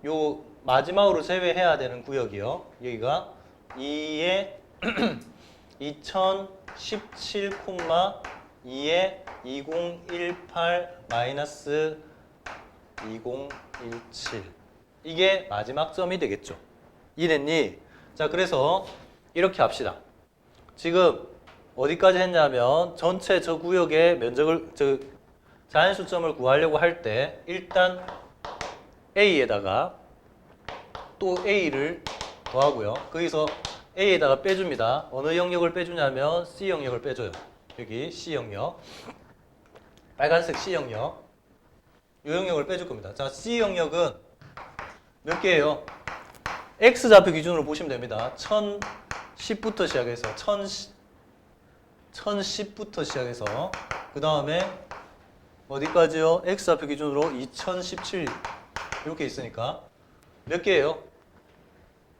A: 요 마지막으로 제외해야 되는 구역이요. 여기가 2에 2017,2에 2018-2017 이게 마지막 점이 되겠죠. 이랬니? 자, 그래서 이렇게 합시다. 지금 어디까지 했냐면 전체 저 구역의 면적을 자연수점을 구하려고 할 때 일단 A에다가 또 A를 더하고요. 거기서 A에다가 빼줍니다. 어느 영역을 빼주냐면 C 영역을 빼줘요. 여기 C 영역. 빨간색 C 영역. 이 영역을 빼줄 겁니다. 자, C 영역은 몇 개예요? X좌표 기준으로 보시면 됩니다. 1010부터 시작해서 1010부터 시작해서 그 다음에 어디까지요? X좌표 기준으로 2017 이렇게 있으니까 몇 개예요?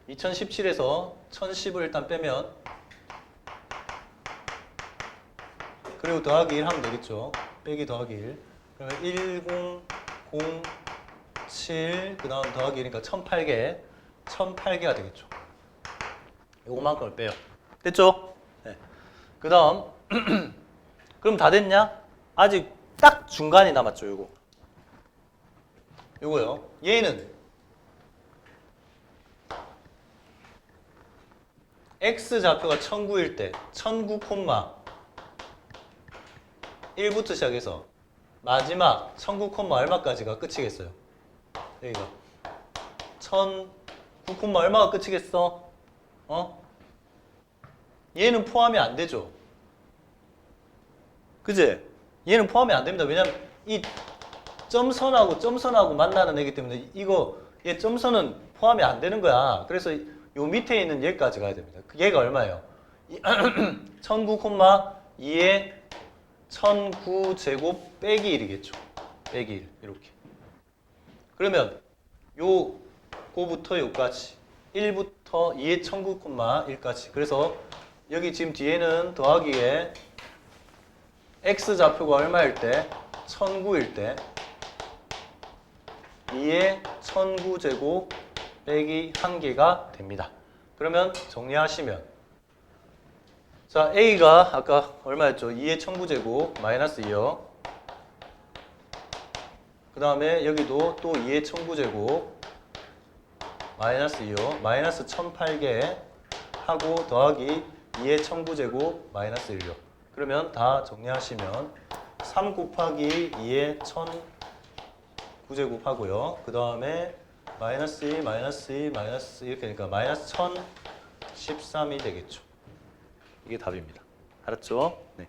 A: 2017에서 1010을 일단 빼면 그리고 더하기 1 하면 되겠죠. 빼기 더하기 1 그러면 1007 그 다음 더하기 1이니까 1008개가 되겠죠. 요거만큼을 빼요. 됐죠? 네. 그 다음 그럼 다 됐냐? 아직 딱 중간이 남았죠. 요거요. 얘는 X좌표가 1009일 때 1009, 1부터 시작해서 마지막 1009, 얼마까지가 끝이겠어요? 여기가 1009, 얼마가 끝이겠어? 얘는 포함이 안 되죠. 그지? 얘는 포함이 안 됩니다. 왜냐면 이 점선하고 만나는 애기 때문에 얘 점선은 포함이 안 되는 거야. 그래서 요 밑에 있는 얘까지 가야 됩니다. 얘가 얼마예요? 1009, 2에 1009 제곱 빼기 1이겠죠. 빼기 1 이렇게. 그러면 요거부터 요까지 1부터 2의 1009,1까지. 그래서 여기 지금 뒤에는 더하기에 x 좌표가 얼마일 때? 1009일 때 2의 1009제곱 빼기 1개가 됩니다. 그러면 정리하시면 자, a가 아까 얼마였죠? 2의 1009제곱 마이너스 2요. 그 다음에 여기도 또 2의 1009제곱 마이너스 2요. 마이너스 1008개 하고 더하기 2의 1009제곱 마이너스 1요. 그러면 다 정리하시면 3 곱하기 2의 1009제곱 하고요. 그 다음에 마이너스 2, 마이너스 2, 마이너스 이렇게 되니까 마이너스 1013이 되겠죠. 이게 답입니다. 알았죠? 네.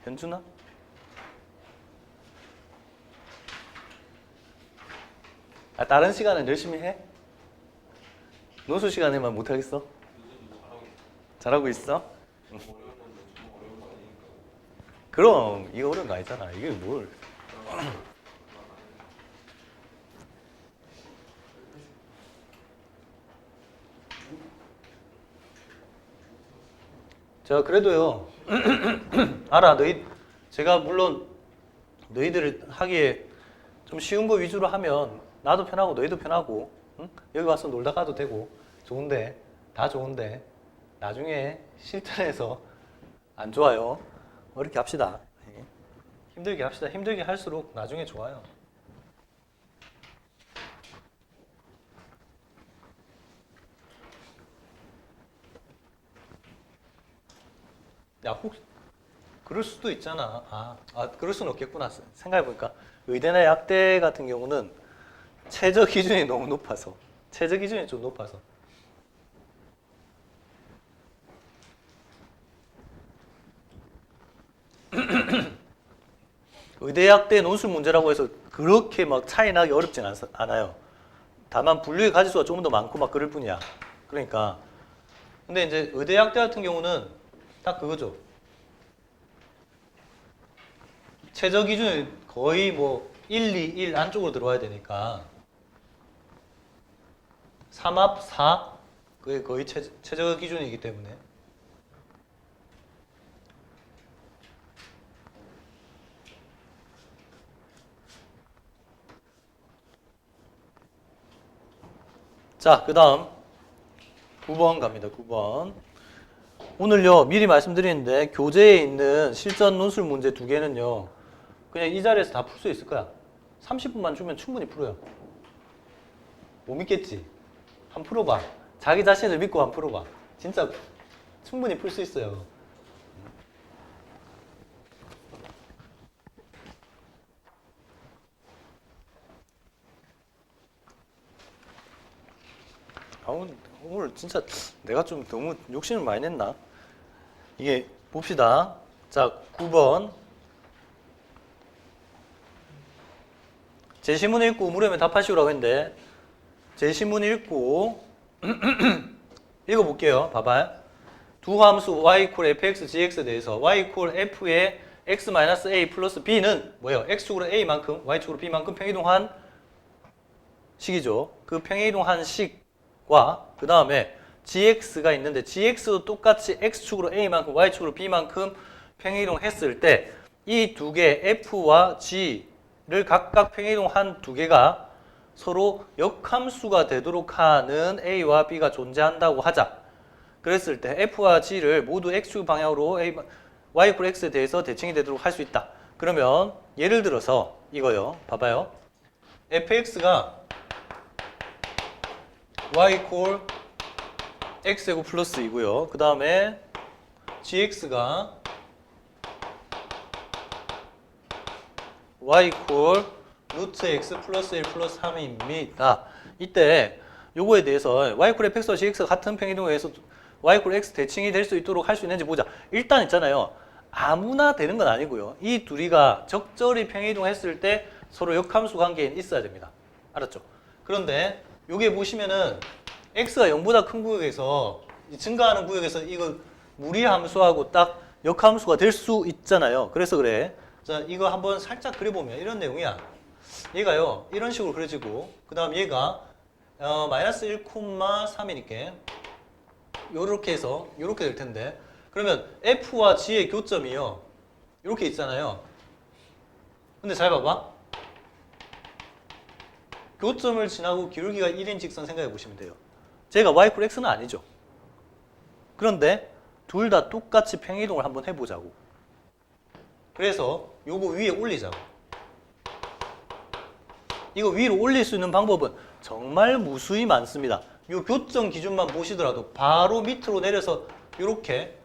A: 현준아? 다른 시간은 열심히 해? 노수 시간에만 못하겠어? 잘하고 있어? 그럼 이거 어려운 거 아니잖아. 이게 뭘? 자, 그래도요. 알아, 제가 물론 너희들을 하기에 좀 쉬운 거 위주로 하면 나도 편하고 너희도 편하고, 응? 여기 와서 놀다 가도 되고, 좋은데, 다 좋은데, 나중에 실전에서 안 좋아요. 어렵게 합시다. 힘들게 합시다. 힘들게 할수록 나중에 좋아요. 야, 혹시 그럴 수도 있잖아. 그럴 수는 없겠구나. 생각해보니까 의대나 약대 같은 경우는 최저 기준이 너무 높아서 최저 기준이 좀 높아서 의대 약대 논술 문제라고 해서 그렇게 막 차이 나기 어렵진 않아요. 다만 분류의 가지수가 조금 더 많고 막 그럴 뿐이야. 그러니까 근데 이제 의대 약대 같은 경우는 딱 그거죠. 최저 기준이 거의 뭐 1, 2, 1 안쪽으로 들어와야 되니까 3합 4 그게 거의 최저 기준이기 때문에 자, 그 다음 9번 갑니다. 9번. 오늘요 미리 말씀드리는데 교재에 있는 실전 논술 문제 2개는요 그냥 이 자리에서 다 풀 수 있을 거야. 30분만 주면 충분히 풀어요. 못 믿겠지? 한번 풀어봐. 자기 자신을 믿고 한번 풀어봐. 진짜 충분히 풀 수 있어요. 오늘 진짜 내가 좀 너무 욕심을 많이 냈나? 이게 봅시다. 자, 9번. 제시문 읽고 물으면 답하시오라고 했는데 제시문 읽고 읽어볼게요. 봐봐요. 두 함수 y equal fx, gx에 대해서 y equal f의 x-a 플러스 b는 뭐예요? x축으로 a만큼, y축으로 b만큼 평이동한 식이죠. 그 평이동한 식과 그 다음에 gx가 있는데 gx도 똑같이 x축으로 a만큼, y축으로 b만큼 평이동했을 때 이 두 개 f와 g를 각각 평이동한 두 개가 서로 역함수가 되도록 하는 a와 b가 존재한다고 하자. 그랬을 때 f와 g를 모두 x축 방향으로 y equal x에 대해서 대칭이 되도록 할 수 있다. 그러면 예를 들어서 이거요. 봐봐요. fx가 y equal x제곱 플러스 2고요. 그 다음에 gx가 y equal 루트 x 플러스 1 플러스 3입니다. 이때 요거에 대해서 y equal fx와 gx가 같은 평이동에서 y equal x 대칭이 될 수 있도록 할 수 있는지 보자. 일단 있잖아요. 아무나 되는 건 아니고요. 이 둘이가 적절히 평이동했을 때 서로 역함수 관계에 있어야 됩니다. 알았죠? 그런데 요게 보시면은 x가 0보다 큰 구역에서 증가하는 구역에서 이거 무리함수하고 딱 역함수가 될 수 있잖아요. 그래서 그래. 자, 이거 한번 살짝 그려보면 이런 내용이야. 얘가요, 이런 식으로 그려지고, 그 다음 얘가 마이너스 1,3이니까 요렇게 해서 요렇게 될 텐데, 그러면 F와 G의 교점이요, 요렇게 있잖아요. 근데 잘 봐봐. 교점을 지나고 기울기가 1인 직선 생각해 보시면 돼요. 제가 y = x는 아니죠. 그런데 둘 다 똑같이 평행이동을 한번 해보자고. 그래서 요거 위에 올리자고. 이거 위로 올릴 수 있는 방법은 정말 무수히 많습니다. 요 교점 기준만 보시더라도 바로 밑으로 내려서 요렇게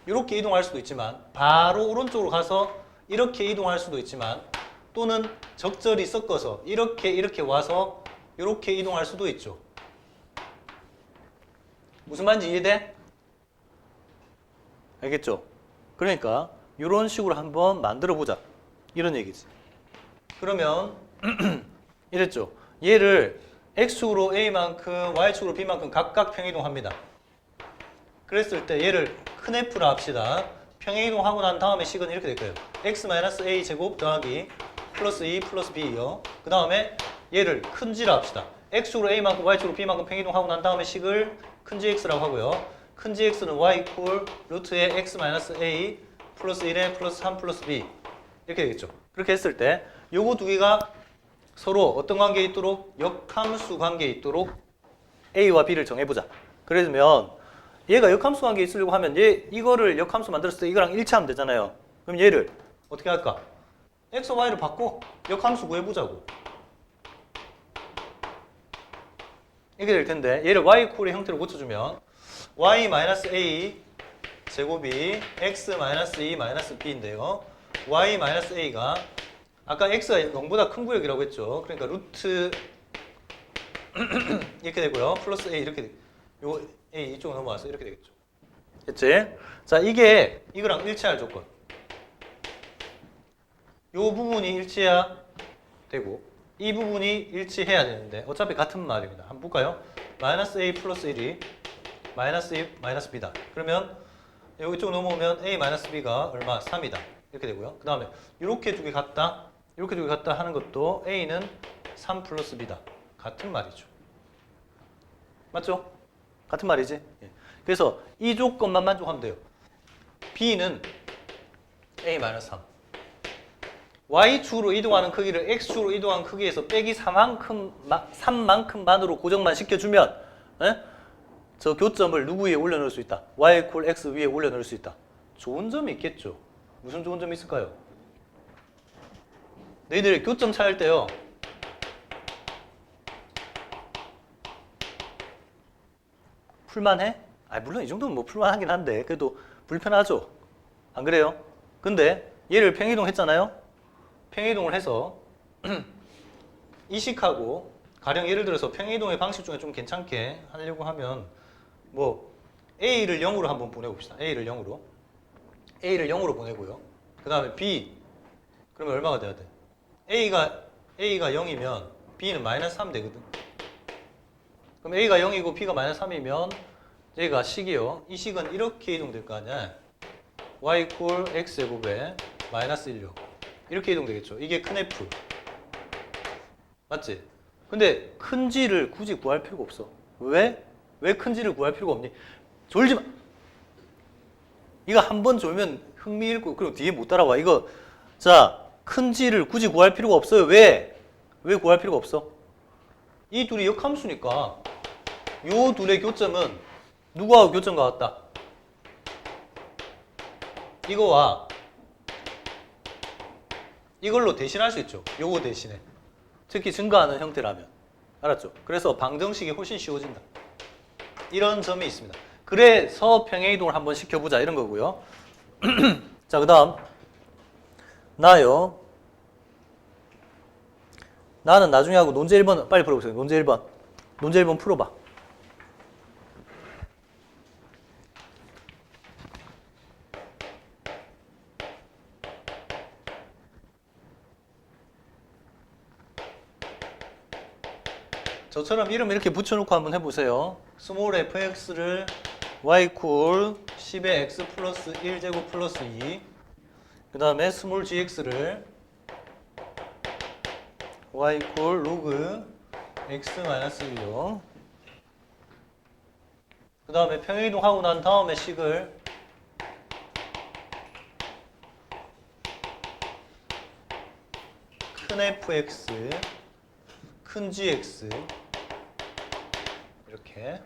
A: 이동할 수도 있지만, 바로 오른쪽으로 가서 이렇게 이동할 수도 있지만, 또는 적절히 섞어서 이렇게 와서 이렇게 이동할 수도 있죠. 무슨 말인지 이해돼? 알겠죠? 그러니까 이런 식으로 한번 만들어 보자, 이런 얘기지. 그러면 이랬죠. 얘를 x축으로 a만큼 y축으로 b만큼 각각 평행이동합니다. 그랬을 때 얘를 큰 F라 합시다. 평행이동하고 난 다음에 식은 이렇게 될 거예요. x-a 제곱 더하기 플러스 2 플러스 b요. 그 다음에 얘를 큰 G라 합시다. x축으로 a만큼 y축으로 b만큼 평행이동하고 난 다음에 식을 큰 gx라고 하고요. 큰 gx는 y 이퀄 루트의 x-a 플러스 1에 플러스 3 플러스 b 이렇게 되겠죠. 그렇게 했을 때 요거 두 개가 서로 어떤 관계에 있도록? 역함수 관계에 있도록 a와 b를 정해보자. 그러면 얘가 역함수 관계에 있으려고 하면 이거를 역함수 만들었을 때 이거랑 일치하면 되잖아요. 그럼 얘를 어떻게 할까? x와 y를 바꿔 역함수 구해보자고. 이렇게 될 텐데, 얘를 y 콜의 형태로 고쳐주면 y-a 제곱이 x-2-b인데요. y-a가 아까 x가 0보다 큰 구역이라고 했죠. 그러니까 루트 이렇게 되고요. 플러스 a 이렇게 요 a 이쪽으로 넘어와서 이렇게 되겠죠. 됐지? 자, 이게 이거랑 일치할 조건. 요 부분이 일치해야 되고 이 부분이 일치해야 되는데 어차피 같은 말입니다. 한번 볼까요? 마이너스 a 플러스 1이 마이너스 2 마이너스 b다. 그러면 여기 쪽 넘어오면 a 마이너스 b가 얼마? 3이다. 이렇게 되고요. 그 다음에 이렇게 두 개 같다. 이렇게 두 개 같다 하는 것도 a는 3 플러스 b다. 같은 말이죠. 맞죠? 같은 말이지? 예. 그래서 이 조건만 만족하면 돼요. b는 a 마이너스 3. y축으로 이동하는 크기를 x축으로 이동하는 크기에서 빼기 3만큼만으로 고정만 시켜주면 저 교점을 누구 위에 올려놓을 수 있다? y = x 위에 올려놓을 수 있다. 좋은 점이 있겠죠. 무슨 좋은 점이 있을까요? 너희들 교점 찾을 때요, 풀만해? 물론 이 정도는 뭐 풀만하긴 한데 그래도 불편하죠. 안 그래요? 근데 얘를 평행이동 했잖아요. 평행이동을 해서 이 식하고 가령 예를 들어서 평행이동의 방식 중에 좀 괜찮게 하려고 하면 뭐 a를 0으로 한번 보내봅시다. a를 0으로 보내고요. 그 다음에 b 그러면 얼마가 돼야 돼? a가 0이면 b는 마이너스 3 되거든. 그럼 a가 0이고 b가 마이너스 3이면 얘가 식이요. 이 식은 이렇게 이동될 거 아니야. y = x제곱에 마이너스 1요. 이렇게 이동되겠죠. 이게 큰 F. 맞지? 근데 큰 G를 굳이 구할 필요가 없어. 왜? 왜 큰 G를 구할 필요가 없니? 졸지 마. 이거 한 번 졸면 흥미 잃고 그리고 뒤에 못 따라와. 이거 자, 큰 G를 굳이 구할 필요가 없어요. 왜? 왜 구할 필요가 없어? 이 둘이 역함수니까 요 둘의 교점은 누구하고 교점과 같다? 이거와 이걸로 대신할 수 있죠. 요거 대신에. 특히 증가하는 형태라면. 알았죠? 그래서 방정식이 훨씬 쉬워진다. 이런 점이 있습니다. 그래서 평행이동을 한번 시켜보자 이런 거고요. 자, 그 다음 나요. 나는 나중에 하고 논제 1번 빨리 풀어보세요. 논제 1번. 논제 1번 풀어봐. 저처럼 이름 이렇게 붙여놓고 한번 해보세요. 스몰 fx를 y 쿨 10의 x 플러스 1제곱 플러스 2. 그 다음에 스몰 gx를 y 쿨 로그 x 마이너스 1요. 그 다음에 평행이동하고 난 다음에 식을 큰 fx, 큰 gx 이렇게.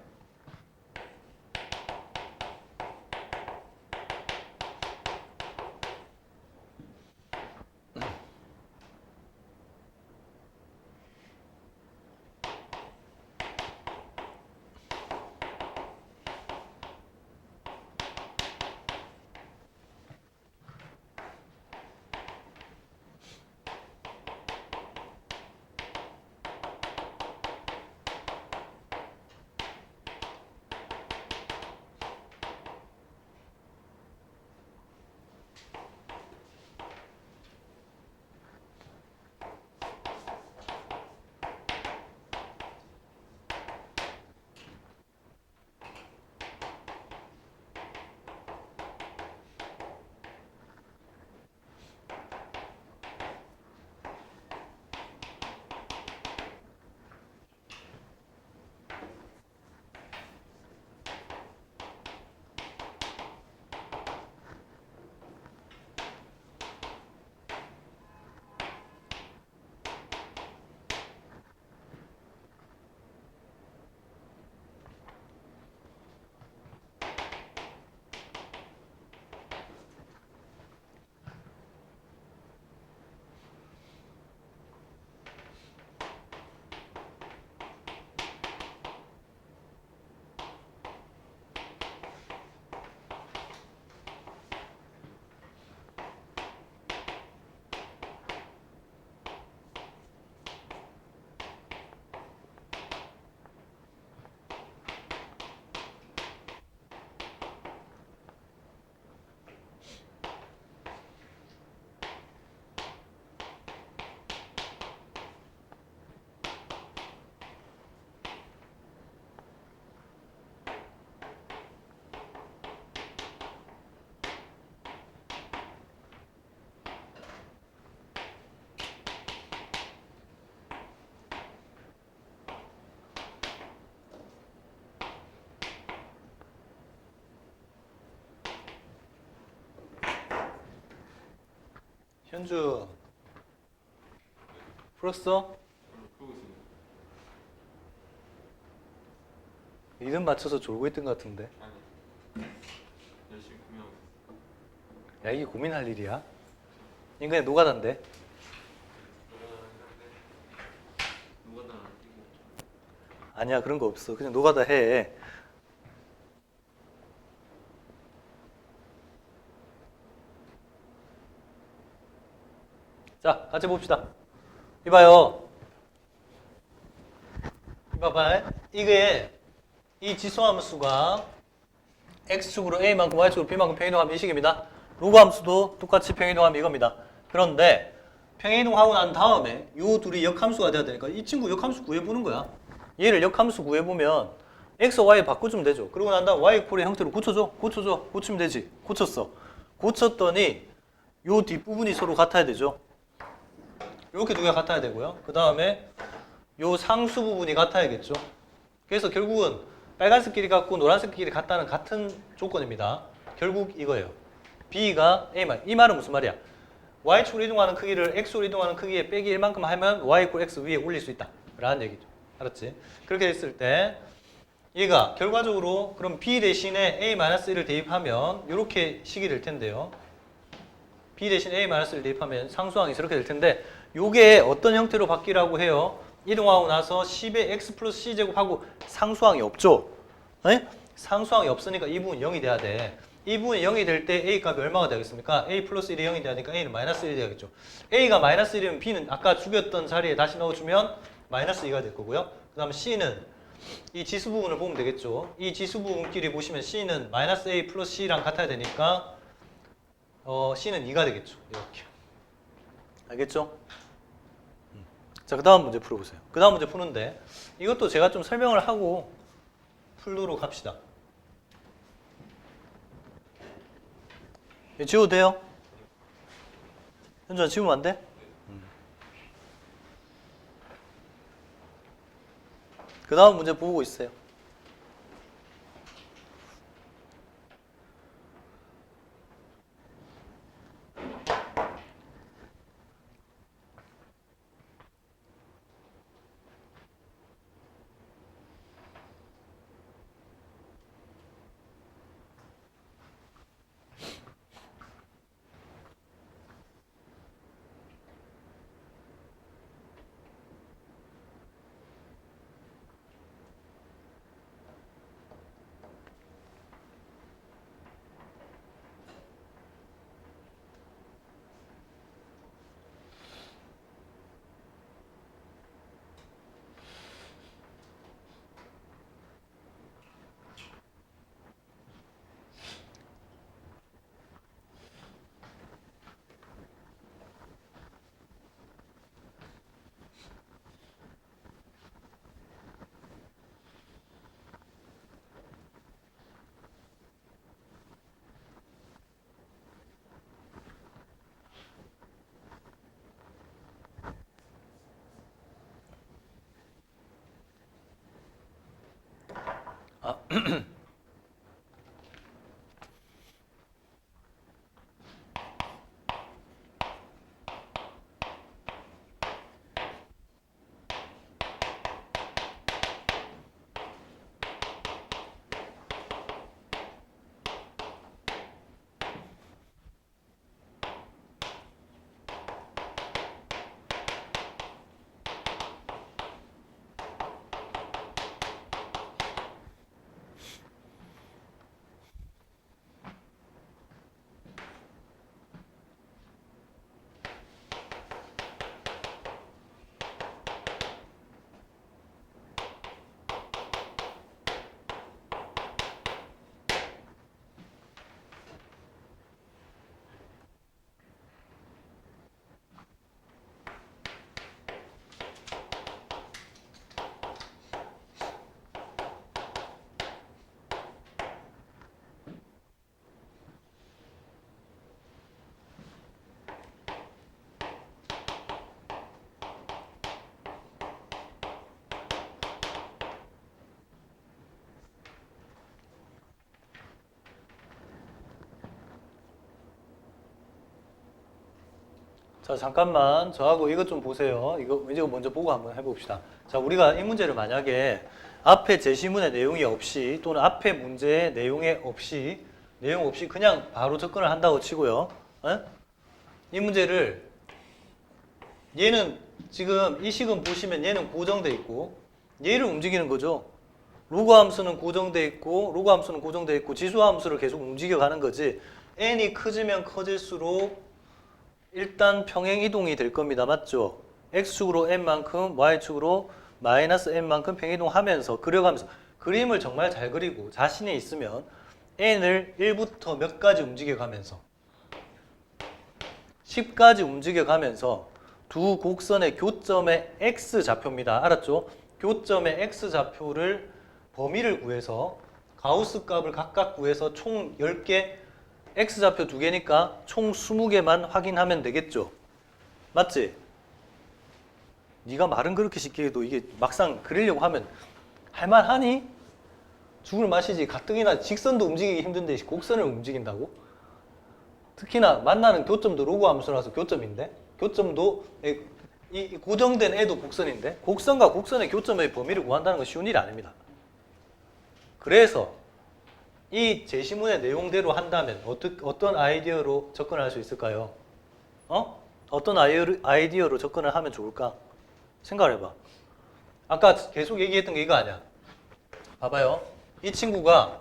A: 현주 풀었어? 리듬 맞춰서 졸고 있던 것 같은데.
B: 아니, 열심히 고민하고 있어.
A: 야, 이게 고민할 일이야? 이거 그냥 노가다인데.
B: 누가 나 이거
A: 아니야, 그런 거 없어. 그냥 노가다 해. 자, 같이 봅시다. 이봐요. 이봐봐. 이게 이 지수함수가 x축으로 a만큼 y축으로 b만큼 평행이동하면 이 식입니다. 로그 함수도 똑같이 평행이동하면 이겁니다. 그런데 평행이동하고 난 다음에 요 둘이 역함수가 돼야 되니까 이 친구 역함수 구해보는 거야. 얘를 역함수 구해보면 x, y 바꿔주면 되죠. 그러고 난 다음 y 콜의 형태로 고치면 되지. 고쳤더니 요 뒷부분이 서로 같아야 되죠. 이렇게 두 개가 같아야 되고요. 그 다음에 요 상수 부분이 같아야겠죠. 그래서 결국은 빨간색 길이 같고 노란색 길이 같다는 같은 조건입니다. 결국 이거예요. B가 A만. 이 말은 무슨 말이야? Y축으로 이동하는 크기를 X축으로 이동하는 크기에 빼기 1만큼 하면 Y = X 위에 올릴 수 있다. 라는 얘기죠. 알았지? 그렇게 됐을 때 얘가 결과적으로 그럼 B 대신에 A-1을 대입하면 이렇게 식이 될 텐데요. B 대신 A-1을 대입하면 상수항이 저렇게 될 텐데 요게 어떤 형태로 바뀌라고 해요? 이동하고 나서 10의 x 플러스 c제곱하고 상수항이 없죠? 네? 상수항이 없으니까 이 부분 0이 돼야 돼. 이 부분이 0이 될 때 a 값이 얼마가 되겠습니까? a 플러스 1이 0이 되니까 a는 마이너스 1이 되겠죠. a가 마이너스 1이면 b는 아까 죽였던 자리에 다시 넣어주면 마이너스 2가 될 거고요. 그 다음 c는 이 지수 부분을 보면 되겠죠. 이 지수 부분끼리 보시면 c는 마이너스 a 플러스 c랑 같아야 되니까 c는 2가 되겠죠. 이렇게. 알겠죠? 자, 그 다음 문제 풀어보세요. 그 다음 문제 푸는데 이것도 제가 좀 설명을 하고 풀도록 합시다. 이거 지워도 돼요? 현주야 지우면 안 돼? 그 다음 문제 보고 있어요. 자, 잠깐만 저하고 이것 좀 보세요. 이거 먼저 보고 한번 해봅시다. 자, 우리가 이 문제를 만약에 앞에 제시문의 내용이 없이 또는 앞에 문제의 내용 없이 그냥 바로 접근을 한다고 치고요. 에? 이 문제를 얘는 지금 이 식은 보시면 얘는 고정돼 있고 얘를 움직이는 거죠. 로그 함수는 고정돼 있고 로그 함수는 고정돼 있고 지수 함수를 계속 움직여가는 거지. n이 커지면 커질수록 일단 평행 이동이 될 겁니다. 맞죠? x축으로 n만큼 y축으로 마이너스 n만큼 평행이동하면서 그려가면서 그림을 정말 잘 그리고 자신이 있으면 n을 1부터 몇 가지 움직여가면서 10까지 움직여가면서 두 곡선의 교점의 x좌표입니다. 알았죠? 교점의 x좌표를 범위를 구해서 가우스 값을 각각 구해서 총 10개 x좌표 2개니까 총 20개만 확인하면 되겠죠? 맞지? 네가 말은 그렇게 쉽게 해도 이게 막상 그리려고 하면 할만하니? 죽을 맛이지. 가뜩이나 직선도 움직이기 힘든데 곡선을 움직인다고? 특히나 만나는 교점도 로그 함수라서 교점인데 교점도 이 고정된 애도 곡선인데 곡선과 곡선의 교점의 범위를 구한다는 건 쉬운 일이 아닙니다. 그래서 이 제시문의 내용대로 한다면 어떤 아이디어로 접근할 수 있을까요? 어떤 아이디어로 접근을 하면 좋을까? 생각을 해봐. 아까 계속 얘기했던 게 이거 아니야. 봐봐요. 이 친구가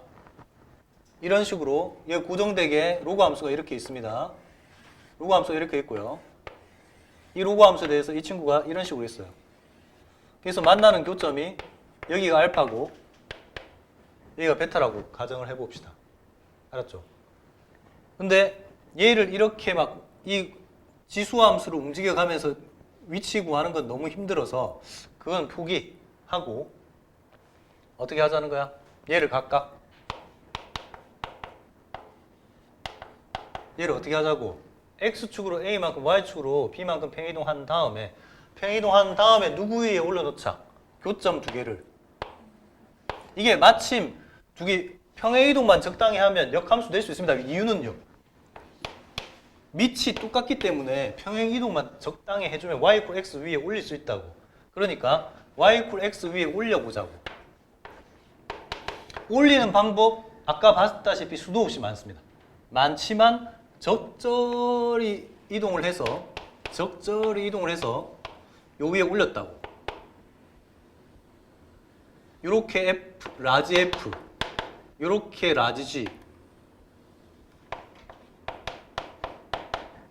A: 이런 식으로 얘 고정되게 로그 함수가 이렇게 있습니다. 로그 함수가 이렇게 있고요. 이 로그 함수에 대해서 이 친구가 이런 식으로 있어요. 그래서 만나는 교점이 여기가 알파고 여기가 베타라고 가정을 해봅시다. 알았죠? 근데 얘를 이렇게 막 이 지수 함수를 움직여가면서 위치 구하는 건 너무 힘들어서 그건 포기하고 어떻게 하자는 거야? 얘를 각각 얘를 어떻게 하자고? x축으로 a만큼 y축으로 b만큼 평행이동한 다음에 평행이동한 다음에 누구 위에 올려놓자? 교점 두 개를. 이게 마침 두 개 평행이동만 적당히 하면 역함수 낼 수 있습니다. 이유는요. 밑이 똑같기 때문에 평행이동만 적당히 해주면 y 이퀄 x 위에 올릴 수 있다고. 그러니까 y 이퀄 x 위에 올려보자고. 올리는 방법 아까 봤다시피 수도 없이 많습니다. 많지만 적절히 이동을 해서 요 위에 올렸다고. 요렇게 F, 라지 F, 요렇게 라지 G.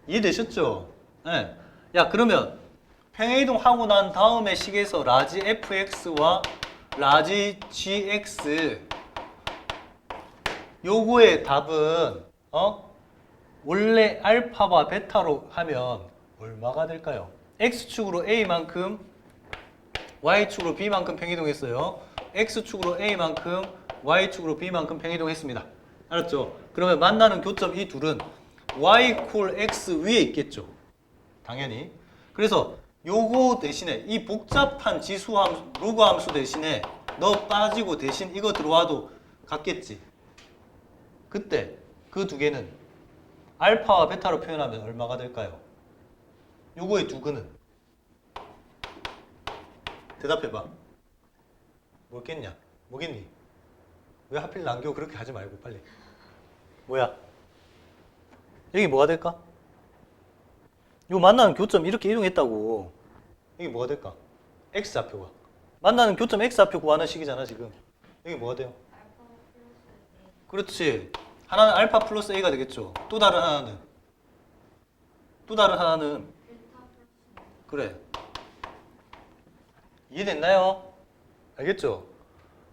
A: 이해되셨죠? 네. 야, 그러면 평행이동 하고 난 다음에 식에서 라지 fx와 라지 gx 요거의 답은 원래 알파와 베타로 하면 얼마가 될까요? x축으로 a만큼 y축으로 b만큼 평이동했어요. x축으로 a만큼 y축으로 b만큼 평이동했습니다. 알았죠? 그러면 만나는 교점 이 둘은 y 이퀄 x 위에 있겠죠. 당연히. 그래서 요거 대신에 이 복잡한 지수함, 로그 함수 대신에 너 빠지고 대신 이거 들어와도 같겠지. 그때 그 두 개는 알파와 베타로 표현하면 얼마가 될까요? 요거의 두 근은 대답해봐. 뭐겠냐? 뭐겠니? 왜 하필 남겨 그렇게 하지 말고 빨리. 뭐야? 여기 뭐가 될까? 요 만나는 교점 이렇게 이동했다고. 여기 뭐가 될까? X좌표가. 만나는 교점 X좌표 구하는 식이잖아 지금. 여기 뭐가 돼요? 그렇지. 하나는 알파 플러스 A가 되겠죠. 또 다른 하나는? 또 다른 하나는? 그래. 이해됐나요? 알겠죠?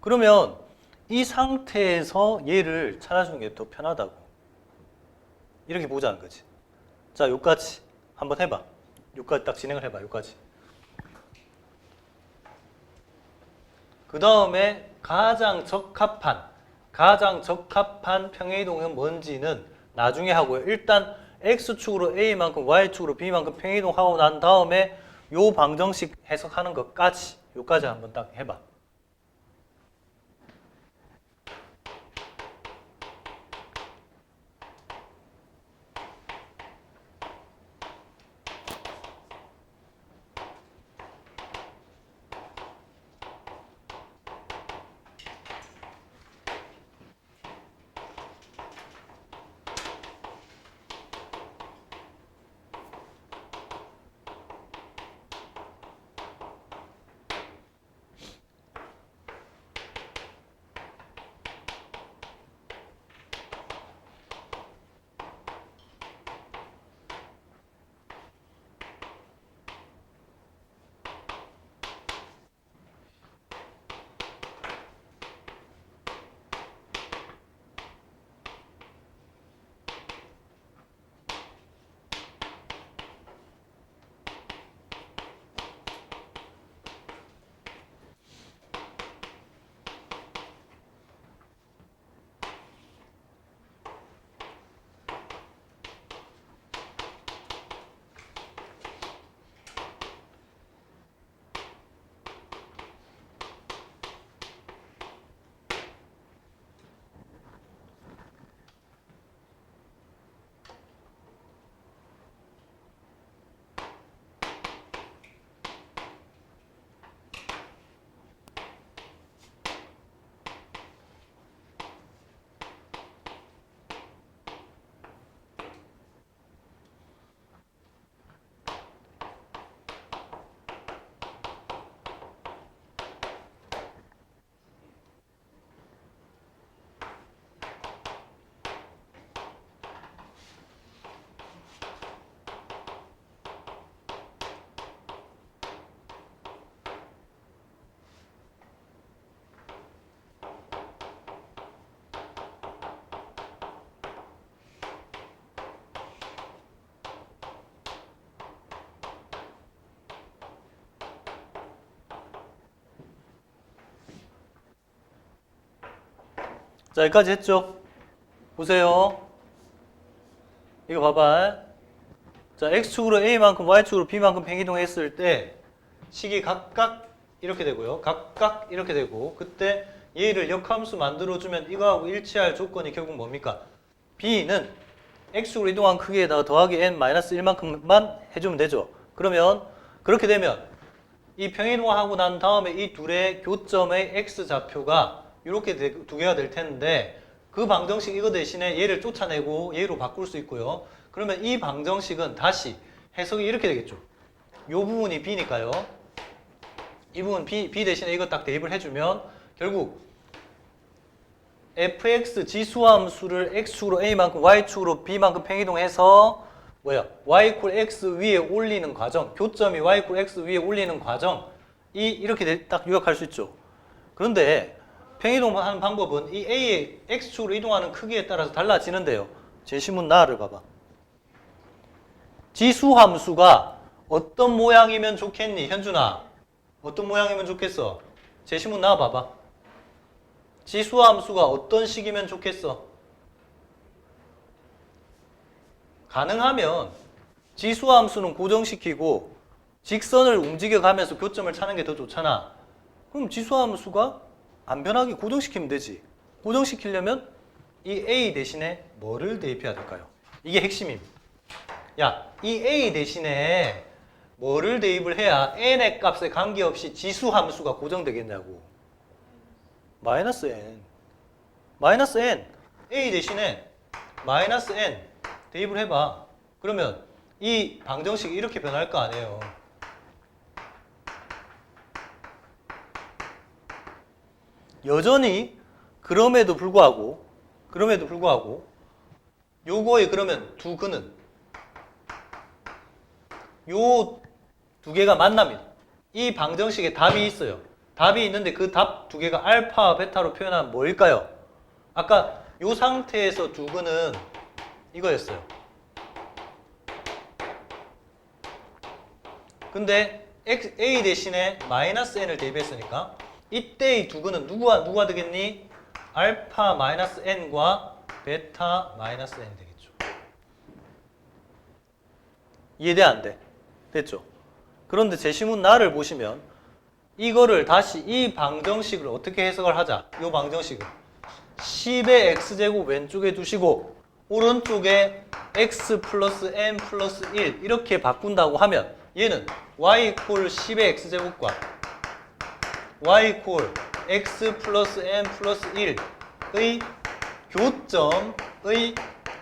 A: 그러면 이 상태에서 얘를 찾아주는 게 더 편하다고. 이렇게 보자는 거지. 자, 요까지 한번 해봐. 요까지 딱 진행을 해봐. 요까지. 그 다음에 가장 적합한 평행이동은 뭔지는 나중에 하고요. 일단 X축으로 A만큼 Y축으로 B만큼 평행이동하고 난 다음에 요 방정식 해석하는 것까지 요까지 한번 딱 해봐. 자, 여기까지 했죠? 보세요. 이거 봐봐. 자, x축으로 a만큼 y축으로 b만큼 평이동했을 때 식이 각각 이렇게 되고요. 각각 이렇게 되고 그때 얘를 역함수 만들어주면 이거하고 일치할 조건이 결국 뭡니까? b는 x축으로 이동한 크기에다가 더하기 n-1만큼만 해주면 되죠. 그러면 그렇게 되면 이 평이동하고 난 다음에 이 둘의 교점의 x좌표가 이렇게 두 개가 될 텐데 그 방정식 이거 대신에 얘를 쫓아내고 얘로 바꿀 수 있고요. 그러면 이 방정식은 다시 해석이 이렇게 되겠죠. 이 부분이 b니까요. 이 부분 b 대신에 이거 딱 대입을 해주면 결국 fx 지수함수를 x축으로 a만큼 y축으로 b만큼 평이동해서 뭐야? y equal x 위에 올리는 과정, 교점이 y equal x 위에 올리는 과정이 이렇게 딱 요약할 수 있죠. 그런데 평이동하는 방법은 이 a의 x축으로 이동하는 크기에 따라서 달라지는데요. 제시문 나를 봐봐. 지수함수가 어떤 모양이면 좋겠니, 현준아? 어떤 모양이면 좋겠어? 제시문 나와 봐봐. 지수함수가 어떤 식이면 좋겠어? 가능하면 지수함수는 고정시키고 직선을 움직여가면서 교점을 찾는 게 더 좋잖아. 그럼 지수함수가 안 변하게 고정시키면 되지. 고정시키려면 이 a 대신에 뭐를 대입해야 될까요? 이게 핵심입니다. 야, 이 a 대신에 뭐를 대입을 해야 n의 값에 관계없이 지수함수가 고정되겠냐고. 마이너스 n. 마이너스 n. a 대신에 마이너스 n 대입을 해봐. 그러면 이 방정식이 이렇게 변할 거 아니에요. 여전히 그럼에도 불구하고 요거의 그러면 두 근은 요 두 개가 만납니다. 이 방정식에 답이 있어요. 답이 있는데 그 답 두 개가 알파와 베타로 표현하면 뭐일까요? 아까 요 상태에서 두 근은 이거였어요. 근데 a 대신에 마이너스 n을 대입했으니까 이때의 두 근은 누가 되겠니? 알파 마이너스 n과 베타 마이너스 n 되겠죠. 이해돼 안 돼? 됐죠? 그런데 제시문 나를 보시면 이거를 다시 이 방정식을 어떻게 해석을 하자. 이 방정식을 10의 x제곱 왼쪽에 두시고 오른쪽에 x 플러스 n 플러스 1 이렇게 바꾼다고 하면 얘는 y 이퀄 10의 x제곱과 y 이퀄 x 플러스 n 플러스 1의 교점의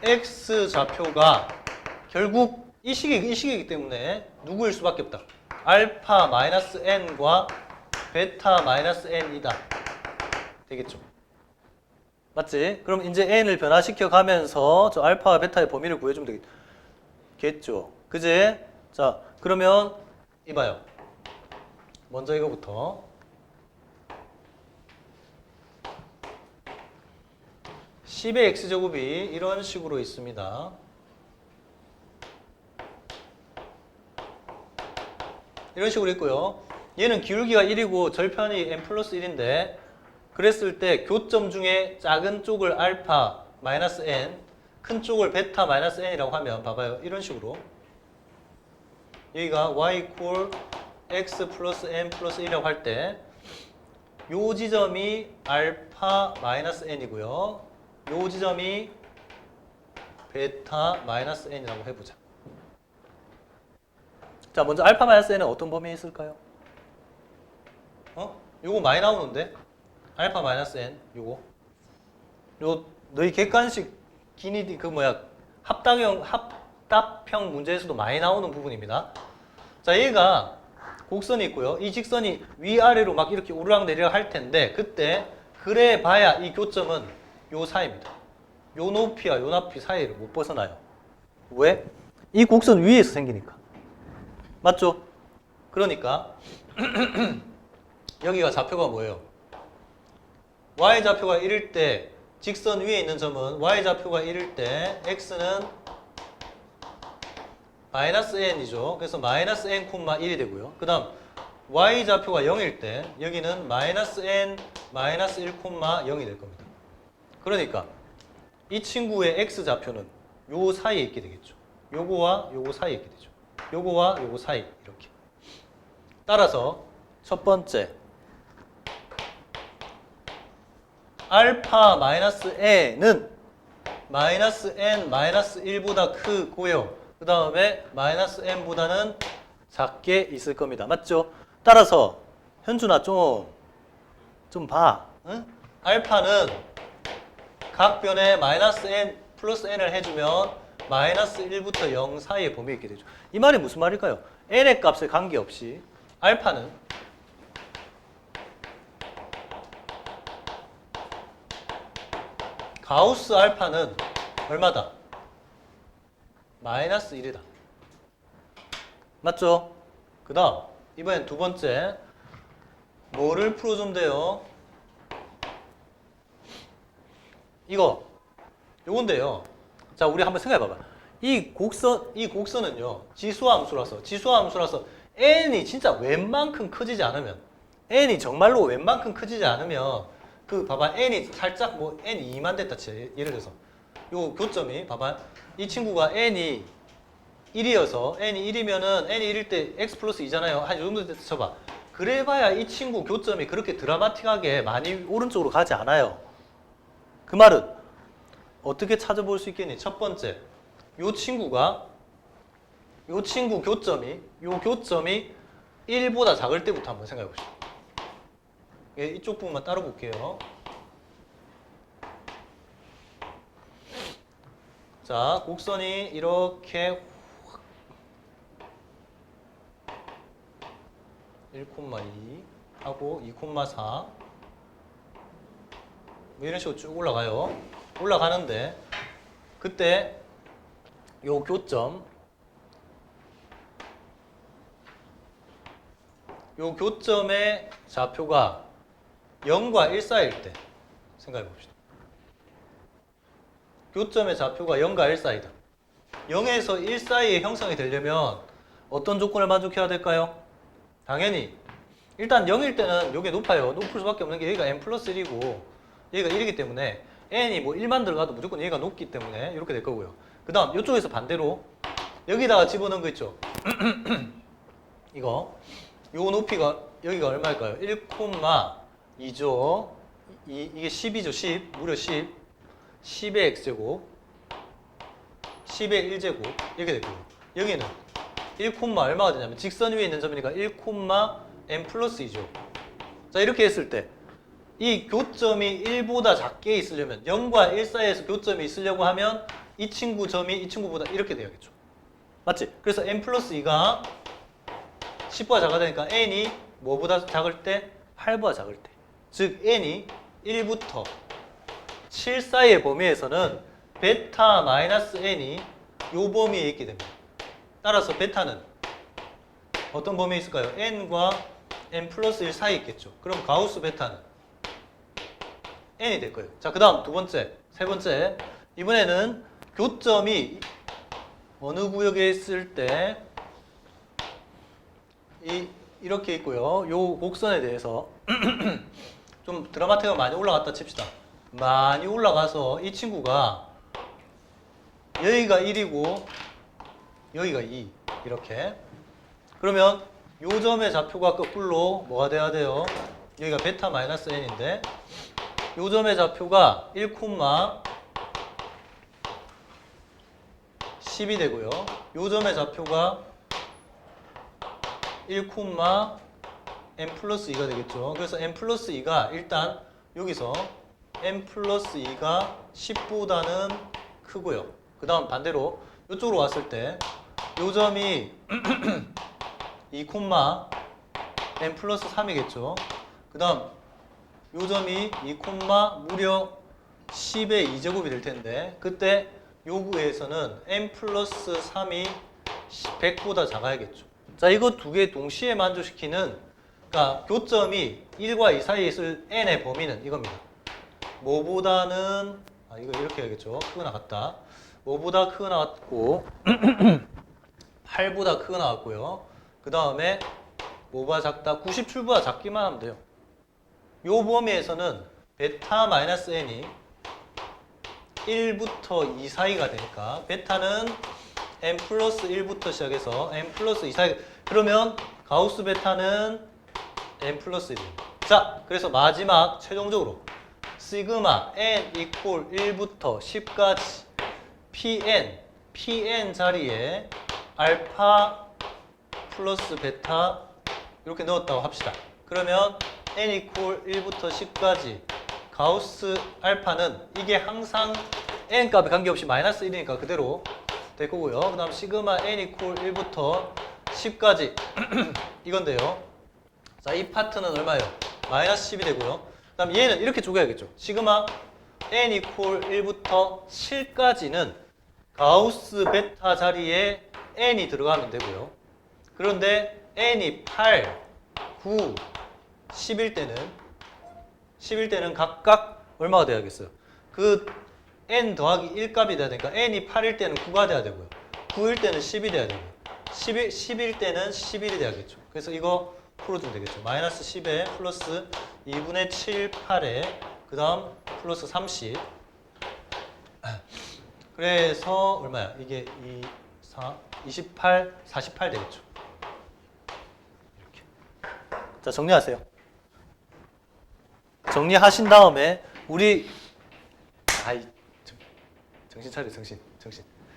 A: x좌표가 결국 이 식이기 때문에 누구일 수밖에 없다. 알파 마이너스 n과 베타 마이너스 n이다. 되겠죠? 맞지? 그럼 이제 n을 변화시켜 가면서 저 알파와 베타의 범위를 구해주면 되겠죠? 그지? 자, 그러면 이봐요. 먼저 이거부터. (10의 x제곱이) 이런 식으로 있습니다. 이런 식으로 있고요. 얘는 기울기가 1이고 절편이 n 플러스 1인데 그랬을 때 교점 중에 작은 쪽을 알파 마이너스 n, 큰 쪽을 베타 마이너스 n이라고 하면 봐봐요. 이런 식으로 여기가 y 이퀄 x 플러스 n 플러스 1이라고 할 때 요 지점이 알파 마이너스 n이고요. 요 지점이 베타 마이너스 n이라고 해보자. 자, 먼저 알파 마이너스 n은 어떤 범위에 있을까요? 요거 많이 나오는데? 알파 마이너스 n, 요거. 요, 너희 객관식 기니, 합답형 문제에서도 많이 나오는 부분입니다. 자, 얘가 곡선이 있고요. 이 직선이 위아래로 막 이렇게 오르락내리락 할 텐데, 그때, 그래 봐야 이 교점은 요 사이입니다. 요 높이와 요 높이 사이를 못 벗어나요. 왜? 이 곡선 위에서 생기니까. 맞죠? 그러니까 여기가 좌표가 뭐예요? y좌표가 1일 때 직선 위에 있는 점은 y좌표가 1일 때 x는 마이너스 n이죠. 그래서 마이너스 n, 1이 되고요. 그 다음 y좌표가 0일 때 여기는 마이너스 n, 마이너스 1, 0이 될 겁니다. 그러니까 이 친구의 x좌표는 요 사이에 있게 되겠죠. 요거와 요거 사이에 있게 되죠. 요거와 요거 사이 이렇게. 따라서 첫 번째 알파 마이너스 n은 마이너스 n 마이너스 1보다 크고요. 그 다음에 마이너스 n보다는 작게 있을 겁니다. 맞죠? 따라서 현준아 좀 봐. 응? 알파는 각 변에 마이너스 n 플러스 n을 해주면 마이너스 1부터 0 사이의 범위에 있게 되죠. 이 말이 무슨 말일까요? n의 값에 관계없이 알파는 가우스 알파는 얼마다? 마이너스 1이다. 맞죠? 그 다음 이번엔 두 번째 뭐를 풀어주면 돼요? 요건데요. 자, 우리 한번 생각해봐봐. 이 곡선은요 지수함수라서 n이 진짜 웬만큼 커지지 않으면 n이 정말로 웬만큼 커지지 않으면 그 봐봐 n이 살짝 뭐 n이 2만 됐다 치 예를 들어서 요 교점이 봐봐 이 친구가 n이 1이어서 n이 1이면은 n이 1일 때 x 플러스 2잖아요. 한 요 정도 됐다 쳐봐. 그래봐야 이 친구 교점이 그렇게 드라마틱하게 많이 오른쪽으로 가지 않아요. 그 말은 어떻게 찾아볼 수 있겠니? 첫 번째, 요 친구 교점이 1보다 작을 때부터 한번 생각해 보시죠. 예, 이쪽 부분만 따로 볼게요. 자, 곡선이 이렇게 1,2 하고 2,4 뭐 이런 식으로 쭉 올라가요. 올라가는데 그때 요 교점의 좌표가 0과 1 사이일 때 생각해 봅시다. 교점의 좌표가 0과 1 사이다. 0에서 1 사이에 형성이 되려면 어떤 조건을 만족해야 될까요? 당연히 일단 0일 때는 이게 높아요. 높을 수밖에 없는 게 여기가 n 플러스 1이고 여기가 1이기 때문에 n이 뭐 1만 들어가도 무조건 얘가 높기 때문에 이렇게 될 거고요. 그 다음 이쪽에서 반대로 여기다가 집어넣은 거 있죠. 이거 요 높이가 여기가 얼마일까요? 1,2죠. 이게 10이죠. 10 무려 10 10의 x제곱 10의 1제곱 이렇게 되고요. 여기는 1, 얼마가 되냐면 직선 위에 있는 점이니까 1, n 플러스 2죠. 자 이렇게 했을 때 이 교점이 1보다 작게 있으려면 0과 1 사이에서 교점이 있으려고 하면 이 친구 점이 이 친구보다 이렇게 돼야겠죠. 맞지? 그래서 n 플러스 2가 10보다 작아야 되니까 n이 뭐보다 작을 때? 8보다 작을 때. 즉 n이 1부터 7 사이의 범위에서는 베타 마이너스 n이 요 범위에 있게 됩니다. 따라서 베타는 어떤 범위에 있을까요? n과 n 플러스 1 사이에 있겠죠. 그럼 가우스 베타는 n이 될 거예요. 자, 그 다음 세 번째. 이번에는 교점이 어느 구역에 있을 때 이렇게 있고요. 요 곡선에 대해서 좀 드라마틱하게 많이 올라갔다 칩시다. 많이 올라가서 이 친구가 여기가 1이고 여기가 2 이렇게 그러면 요 점의 좌표가 거꾸로 뭐가 돼야 돼요? 여기가 베타 마이너스 n인데 요 점의 좌표가 1,10이 되고요. 요 점의 좌표가 1, n 플러스 2가 되겠죠. 그래서 n 플러스 2가 일단 여기서 n 플러스 2가 10보다는 크고요. 그 다음 반대로 이쪽으로 왔을 때 요 점이 2, n 플러스 3이겠죠. 그 다음 요 점이 2, 무려 10의 2제곱이 될 텐데 그때 요구에서는 n 플러스 3이 100보다 작아야겠죠. 자, 이거 두 개 동시에 만족시키는 그러니까 교점이 1과 2 사이에 있을 n의 범위는 이겁니다. 뭐보다는 이거 이렇게 해야겠죠. 크거나 같다. 뭐보다 크거나 같고 8보다 크거나 같고요. 그 다음에 뭐보다 작다? 97보다 작기만 하면 돼요. 요 범위에서는 베타 마이너스 n이 1부터 2 사이가 되니까 베타는 n 플러스 1부터 시작해서 n 플러스 2 사이. 그러면 가우스 베타는 n 플러스 1입니다. 자, 그래서 마지막 최종적으로 시그마 n 이퀄 1부터 10까지 pn 자리에 알파 플러스 베타 이렇게 넣었다고 합시다. 그러면 n 이퀄 1부터 10까지 가우스 알파는 이게 항상 n 값에 관계없이 마이너스 1이니까 그대로 될 거고요. 그 다음 시그마 n 이퀄 1부터 10까지 이건데요. 자, 이 파트는 얼마예요? 마이너스 10이 되고요. 그 다음 얘는 이렇게 쪼개야겠죠. 시그마 n 이퀄 1부터 7까지는 가우스 베타 자리에 n이 들어가면 되고요. 그런데 n이 8, 9, 10일 때는 각각 얼마가 돼야겠어요? 그 n 더하기 1 값이 돼야 되니까 n이 8일 때는 9가 돼야 되고요. 9일 때는 10이 돼야 되고요. 10일 때는 11이 돼야겠죠. 그래서 이거 풀어주면 되겠죠. 마이너스 10에 플러스 2분의 7, 8에 그 다음 플러스 30. 그래서 얼마야? 이게 2, 4, 28, 48 되겠죠. 이렇게. 자, 정리하세요. 정리하신 다음에 우리 정신 차려, 정신.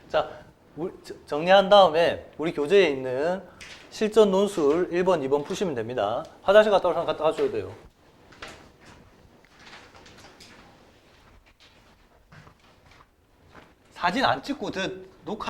A: 자, 정리한 다음에 우리 교재에 있는 실전 논술 1번, 2번 푸시면 됩니다. 화장실 갔다 올 사람 갔다 가셔도 돼요. 사진 안 찍고 녹화